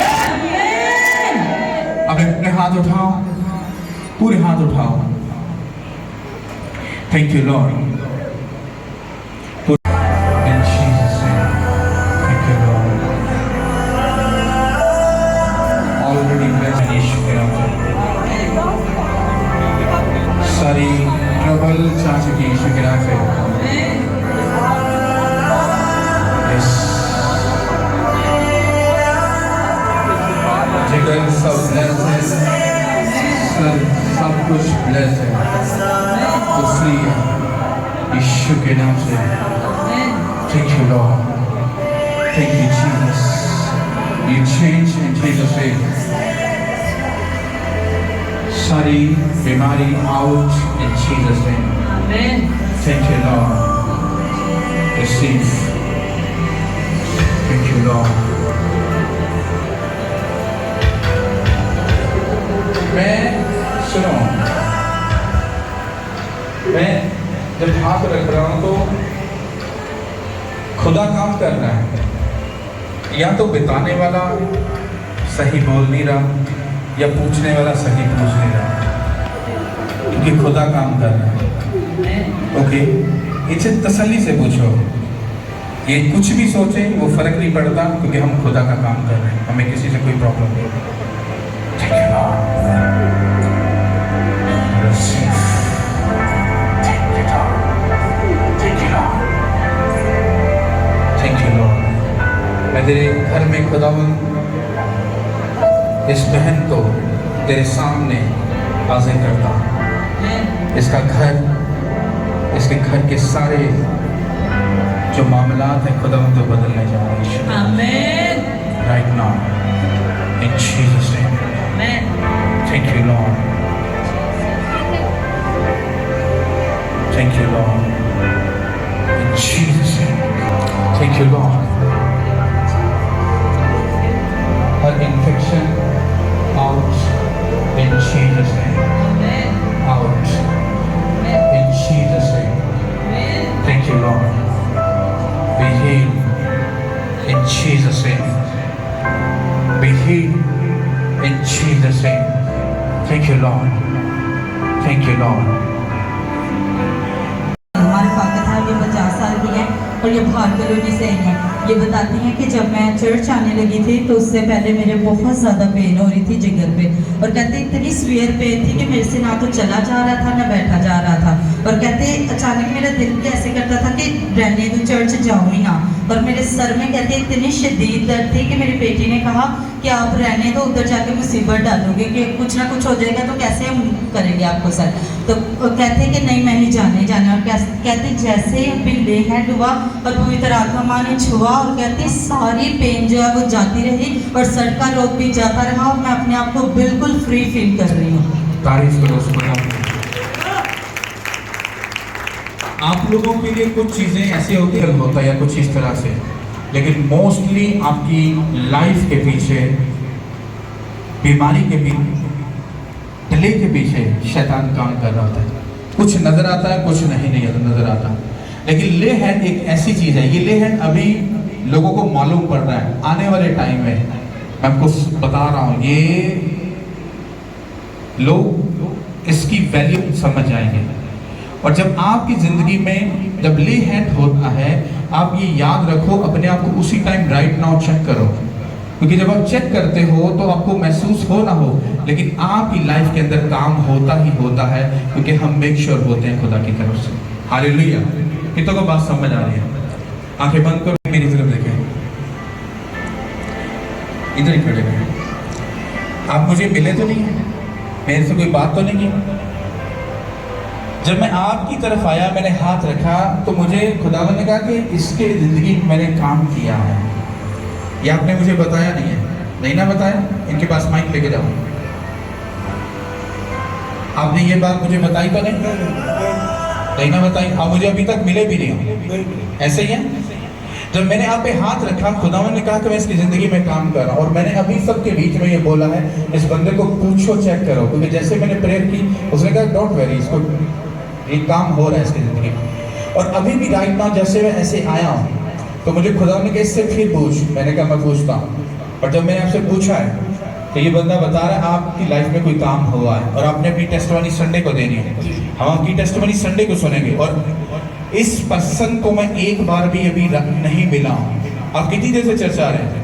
अपने हाथ उठाओ, पूरे हाथ उठाओ। Thank you Lord. सारी ट्रबल जा चुकी यीशु के नाम से। यस, जिगर सब ब्लेस है, सब कुछ ब्लेस है, इसलिए यीशु के नाम से। Thank you Lord, thank you Jesus, you change in Jesus name. सारी बीमारी out in Jesus name. Thank you Lord, receive. Thank you Lord. मैं सुनो, मैं जब हाथ रख रहा हूं तो खुदा काम कर रहा है, या तो बिताने वाला सही बोल नहीं रहा या पूछने वाला सही पूछ नहीं रहा, क्योंकि खुदा काम कर रहा है। ओके, इसे तसल्ली से पूछो, ये कुछ भी सोचे वो फर्क नहीं पड़ता, क्योंकि हम खुदा का काम कर रहे हैं, हमें किसी से कोई प्रॉब्लम नहीं है। Thank you Lord, receive। Thank you Lord, thank you Lord, thank you Lord। मैं तेरे घर में खुदावंद इस बहन को तेरे सामने हाजिर करता हूँ। इसका घर, इसके घर के सारे जो मामलात हैं खुदावंद को बदलने जा रहे हैं। आमीन। Right now, in Jesus' name। Thank you Lord, thank you Lord, in Jesus' name। Thank you Lord। Her infection out in Jesus' name, out in Jesus' name। Thank you Lord, be healed in Jesus' name, be healed in Jesus' name। Thank you Lord, thank you Lord। हमारे फाकत है, ये 50 साल की है और ये भार colony से ही है। ये बताती हैं कि जब मैं चर्च आने लगी थी तो उससे पहले मेरे बहुत ज़्यादा पेन हो रही थी जिगर पे, और कहते इतनी सीवियर पेन थी कि मेरे से ना तो चला जा रहा था ना बैठा जा रहा था, और कहते अचानक मेरा दिल भी ऐसे करता था कि रहने दो, चर्च जाऊँ ही ना। और मेरे सर में कहते इतनी शदीद दर्द थी कि मेरी बेटी ने कहा कि आप रहने दो, उधर जाके मुसीबत डालोगे कि कुछ ना कुछ हो जाएगा तो कैसे हम करेंगे आपको सर। तो कहते कि नहीं मैं नहीं जाना। और कहते जैसे ही बिल्ले हैंड हुआ और पूरी तरह आत्मा ने छुआ, और कहते सारी पेन जो है वो जाती रही और सर का रोग भी जाता रहा, और मैं अपने आप को बिल्कुल फ्री फील कर रही हूँ। तारीफ करो उसको। आप लोगों के लिए कुछ चीज़ें ऐसे होती होता है या कुछ इस तरह से, लेकिन मोस्टली आपकी लाइफ के पीछे, बीमारी के पीछे, डिले के पीछे शैतान काम कर रहा होता है। कुछ नज़र आता है, कुछ नहीं नज़र आता। लेकिन ले हैंड एक ऐसी चीज़ है, ये ले हैंड अभी लोगों को मालूम पड़ रहा है, आने वाले टाइम में मैं आपको बता रहा हूँ, ये लोग इसकी वैल्यू समझ जाएंगे। और जब आपकी ज़िंदगी में जब ले हैंड होता है, आप ये याद रखो, अपने आप को उसी टाइम राइट नाउ चेक करो, क्योंकि जब आप चेक करते हो तो आपको महसूस हो ना हो, लेकिन आपकी लाइफ के अंदर काम होता ही होता है, क्योंकि हम मेक श्योर होते हैं खुदा की तरफ से। हालेलुया। कितनों को बात समझ आ रही है? आंखें बंद करो, मेरी तरफ देखें, इधर ही खड़े रहे। आप मुझे मिले तो नहीं है, मेरे से कोई बात तो नहीं की। जब मैं आपकी तरफ आया, मैंने हाथ रखा तो मुझे खुदावंद ने कहा कि इसके ज़िंदगी में मैंने काम किया है। ये आपने मुझे बताया नहीं है, नहीं ना बताया? इनके पास माइक लेके जाओ। आपने ये बात मुझे बताई तो नहीं ना बताई? आप मुझे अभी तक मिले भी नहीं हो, ऐसे ही है। जब मैंने आप पे हाथ रखा, खुदावन ने कहा कि मैं इसकी ज़िंदगी में काम कर रहा हूँ, और मैंने अभी सबके बीच में ये बोला है, इस बंदे को पूछो, चेक करो, क्योंकि जैसे मैंने प्रेयर की उसने कहा डोंट वरी, इसको ये काम हो रहा है इसकी ज़िंदगी में। और अभी भी राइट नाउ जैसे मैं ऐसे आया हूँ, तो मुझे खुदावन ने कहा इससे फिर पूछ, मैंने कहा मैं पूछता हूँ। और जब मैंने आपसे पूछा है तो ये बंदा बता रहा है आपकी लाइफ में कोई काम हुआ है, और आपने अपनी टेस्टिमनी संडे को देनी है। हम आपकी टेस्टिमनी संडे को सुनेंगे, और इस पर्सन को मैं एक बार भी अभी नहीं मिला हूँ। आप कितनी देर से चर्चा रहे थे?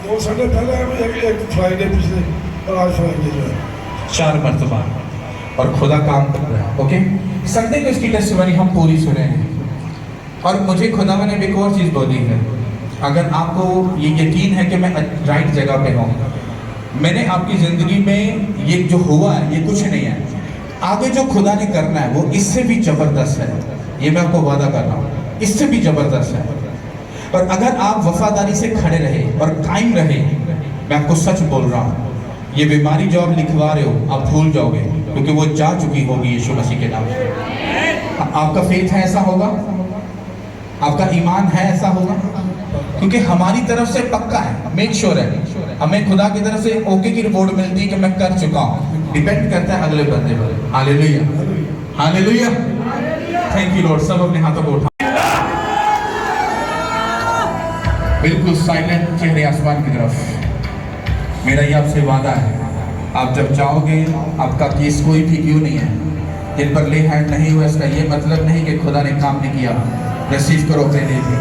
2 संडे पहले एक फ्राइडे पिछले, और आज फ्राइडे जो है 4 मरतबा, और खुदा काम कर रहा है। ओके, संडे को इसकी टेस्टिमनी हम पूरी सुनेंगे। और मुझे खुदा ने एक और चीज़ बोली है, अगर आपको ये यकीन है कि मैं राइट जगह पे हूँ, मैंने आपकी ज़िंदगी में ये जो हुआ है ये कुछ नहीं है, आगे जो खुदा ने करना है वो इससे भी ज़बरदस्त है। ये मैं आपको वादा कर रहा हूँ, इससे भी ज़बरदस्त है। और अगर आप वफादारी से खड़े रहे और कायम रहे, मैं आपको सच बोल रहा हूँ, ये बीमारी जो आप लिखवा रहे हो आप भूल जाओगे, क्योंकि वो जा चुकी होगी यीशु मसीह के नाम से। आपका फेथ है ऐसा होगा, आपका ईमान है ऐसा होगा, क्योंकि हमारी तरफ से पक्का है, मेक श्योर है, हमें खुदा की तरफ से ओके की रिपोर्ट मिलती है कि मैं कर चुका हूँ। डिपेंड करता है अगले बंदे पर। Hallelujah, hallelujah, thank you Lord. सब अपने हाथों को उठा, बिल्कुल साइलेंट चेहरे आसमान की तरफ। मेरा ये आपसे वादा है, आप जब जाओगे, आपका केस कोई भी क्यों नहीं है, जिन पर ले हैंड नहीं हुआ, इसका ये मतलब नहीं कि खुदा ने काम नहीं किया। रिसीव करो अपने लिए भी,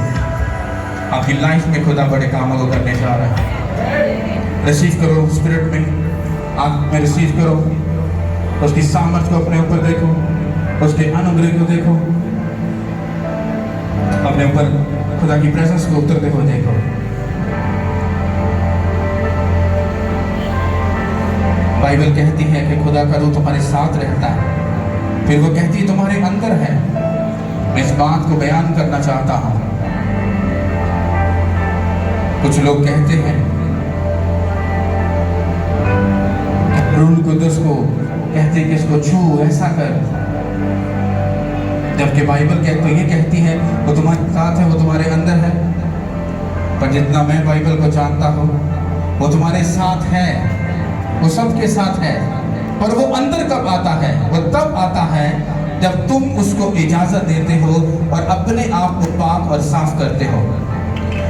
आपकी लाइफ में खुदा बड़े कामों को करने जा रहा है। रिसीव करो स्पिरिट में, आप में रिसीव करो, उसकी सामर्थ्य को अपने ऊपर देखो, उसके अनुग्रह को देखो, अपने ऊपर खुदा की प्रेजेंस को उतरते हुए देखो। बाइबल कहती है कि खुदा का रूह तुम्हारे साथ रहता है, फिर वो कहती है तुम्हारे अंदर है। मैं इस बात को बयान करना चाहता हूं। कुछ लोग कहते हैं रूह कुदस को, कहते कि इसको छू, ऐसा कर, जबकि बाइबल ये कहती है वो तुम्हारे साथ है, वो तुम्हारे अंदर है। पर जितना मैं बाइबल को जानता हूँ, वो तुम्हारे साथ है, वो सबके साथ है। पर वो अंदर कब आता है? वो तब आता है जब तुम उसको इजाजत देते हो और अपने आप को पाक और साफ करते हो।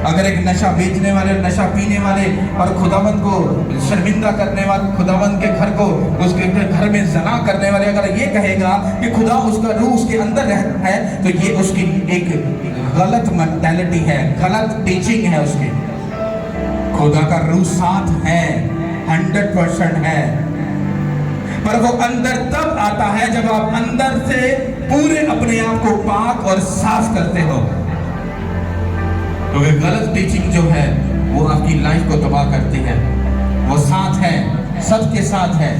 अगर एक नशा बेचने वाले, नशा पीने वाले और खुदावंद को शर्मिंदा करने वाले, खुदावंद के घर को, उसके घर में ज़ना करने वाले अगर ये कहेगा कि खुदा उसका रूह उसके अंदर रहता है, तो ये उसकी एक गलत मेंटालिटी है, गलत टीचिंग है उसकी। खुदा का रूह साथ है, 100% है, पर वो अंदर तब आता है जब आप अंदर से पूरे अपने आप को पाक और साफ करते हो। तो वे गलत टीचिंग जो है वो आपकी लाइफ को तबाह करती है। वो साथ है, सबके साथ है,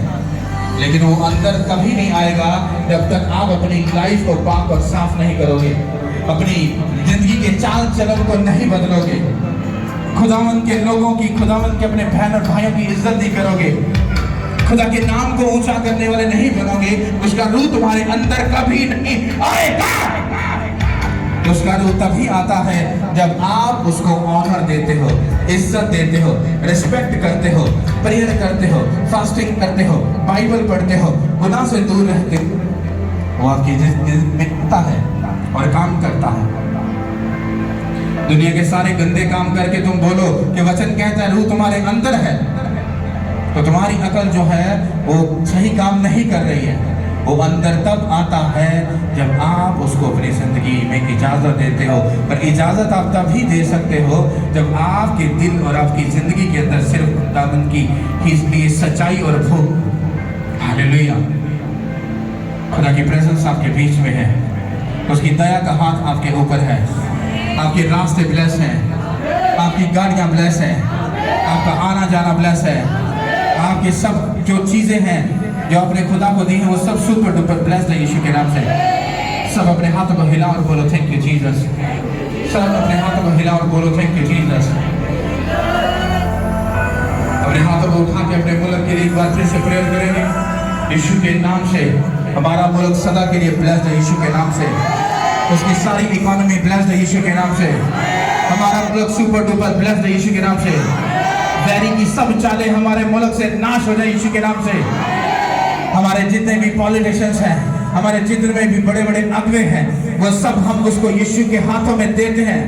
लेकिन वो अंदर कभी नहीं आएगा जब तक आप अपनी लाइफ को पाक और साफ नहीं करोगे, अपनी जिंदगी के चाल चलन को नहीं बदलोगे, खुदावंद के लोगों की, खुदावंद के अपने बहन और भाइयों की इज्जत नहीं करोगे, खुदा के नाम को ऊंचा करने वाले नहीं बनोगे, उसका रूह तुम्हारे अंदर कभी नहीं आएगा। उसका रूह तभी आता है जब आप उसको ऑनर देते हो, इज्जत देते हो, रिस्पेक्ट करते हो, प्रेयर करते हो, फास्टिंग करते हो, बाइबल पढ़ते हो, गुनाह से दूर रहते हो। वो आपकी जिंदगी में आता है और काम करता है। दुनिया के सारे गंदे काम करके तुम बोलो कि वचन कहता है रूह तुम्हारे अंदर है, तो तुम्हारी अकल जो है वो सही काम नहीं कर रही है। वो अंदर तब आता है जब आप उसको अपनी जिंदगी में इजाजत देते हो। पर इजाजत आप तभी दे सकते हो जब आपके दिल और आपकी जिंदगी के अंदर सिर्फ खुदावंद की सच्चाई और भूख। हालेलुया, खुदा की प्रेजेंस आपके बीच में है, उसकी दया का हाथ आपके ऊपर है, आपके रास्ते ब्लेस हैं, आपकी गाड़ियां ब्लेस हैं, आपका आना जाना ब्लेस है, आपकी सब जो चीजें हैं जो आपने खुदा को दी हैं वो सब सुपर डुपर ब्लेस्ड है यीशु के नाम से। सब अपने हाथों को हिला और बोलो थैंक यू जीसस। सब अपने हाथों को हिला और बोलो थैंक यू जीसस। अपने हाथों को उठा के अपने मुल्क के लिए एक बार फिर से प्रेयर करेंगे यीशु के नाम से। हमारा मुल्क सदा के लिए ब्लेस्ड है यीशु के नाम से, उसकी सारी इकोनॉमी ब्लेस्ड है यीशु के नाम से, हमारा मुल्क सुपर डुपर ब्लेस्ड है यीशु के नाम से। वैरी की सब चालें हमारे मुल्क से नाश हो जाए यीशु के नाम से। हमारे जितने भी पॉलिटिशियंस हैं, हमारे जितने में भी बड़े बड़े अगुवे हैं, वो सब हम उसको यीशु के हाथों में देते हैं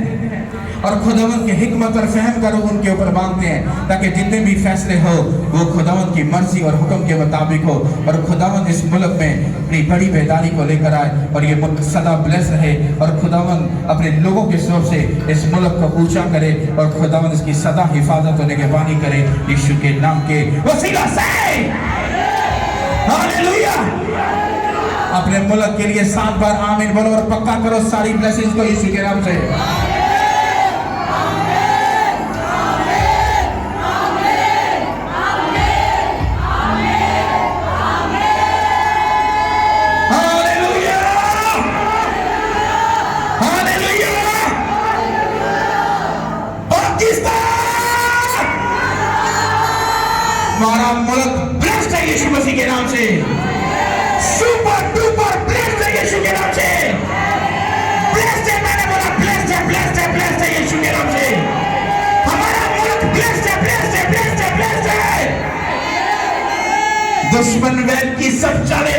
और खुदावंद की हिकमत और फहम का रूह उनके ऊपर मांगते हैं, ताकि जितने भी फैसले हो वो खुदावंद की मर्जी और हुक्म के मुताबिक हो, और खुदावंद इस मुल्क में अपनी बड़ी बेदारी को लेकर आए और ये मुल्क सदा ब्लेस रहे, और खुदावंद अपने लोगों के स्वर से इस मुल्क को ऊंचा करे, और खुदावंद इसकी सदा हिफाजत होने के बानी करे यीशु के नाम के वसीला से। हालेलुया। अपने मुल्क के लिए 7 बार आमीन बोलो और पक्का करो सारी ब्लेसिंग्स को यीशु के नाम से। हमारा मुल्क ब्लेस्ड है यीशु मसीह के नाम से। सुपर डुपर ब्लेस्ड है यीशु के नाम से। ब्लेस्ड है, मैंने बोला ब्लेस्ड है, ब्लेस्ड है, ब्लेस्ड है यीशु के नाम से। हमारा मुल्क ब्लेस्ड है, ब्लेस्ड है, ब्लेस्ड है, ब्लेस्ड है। दुश्मन वैद की सब चालें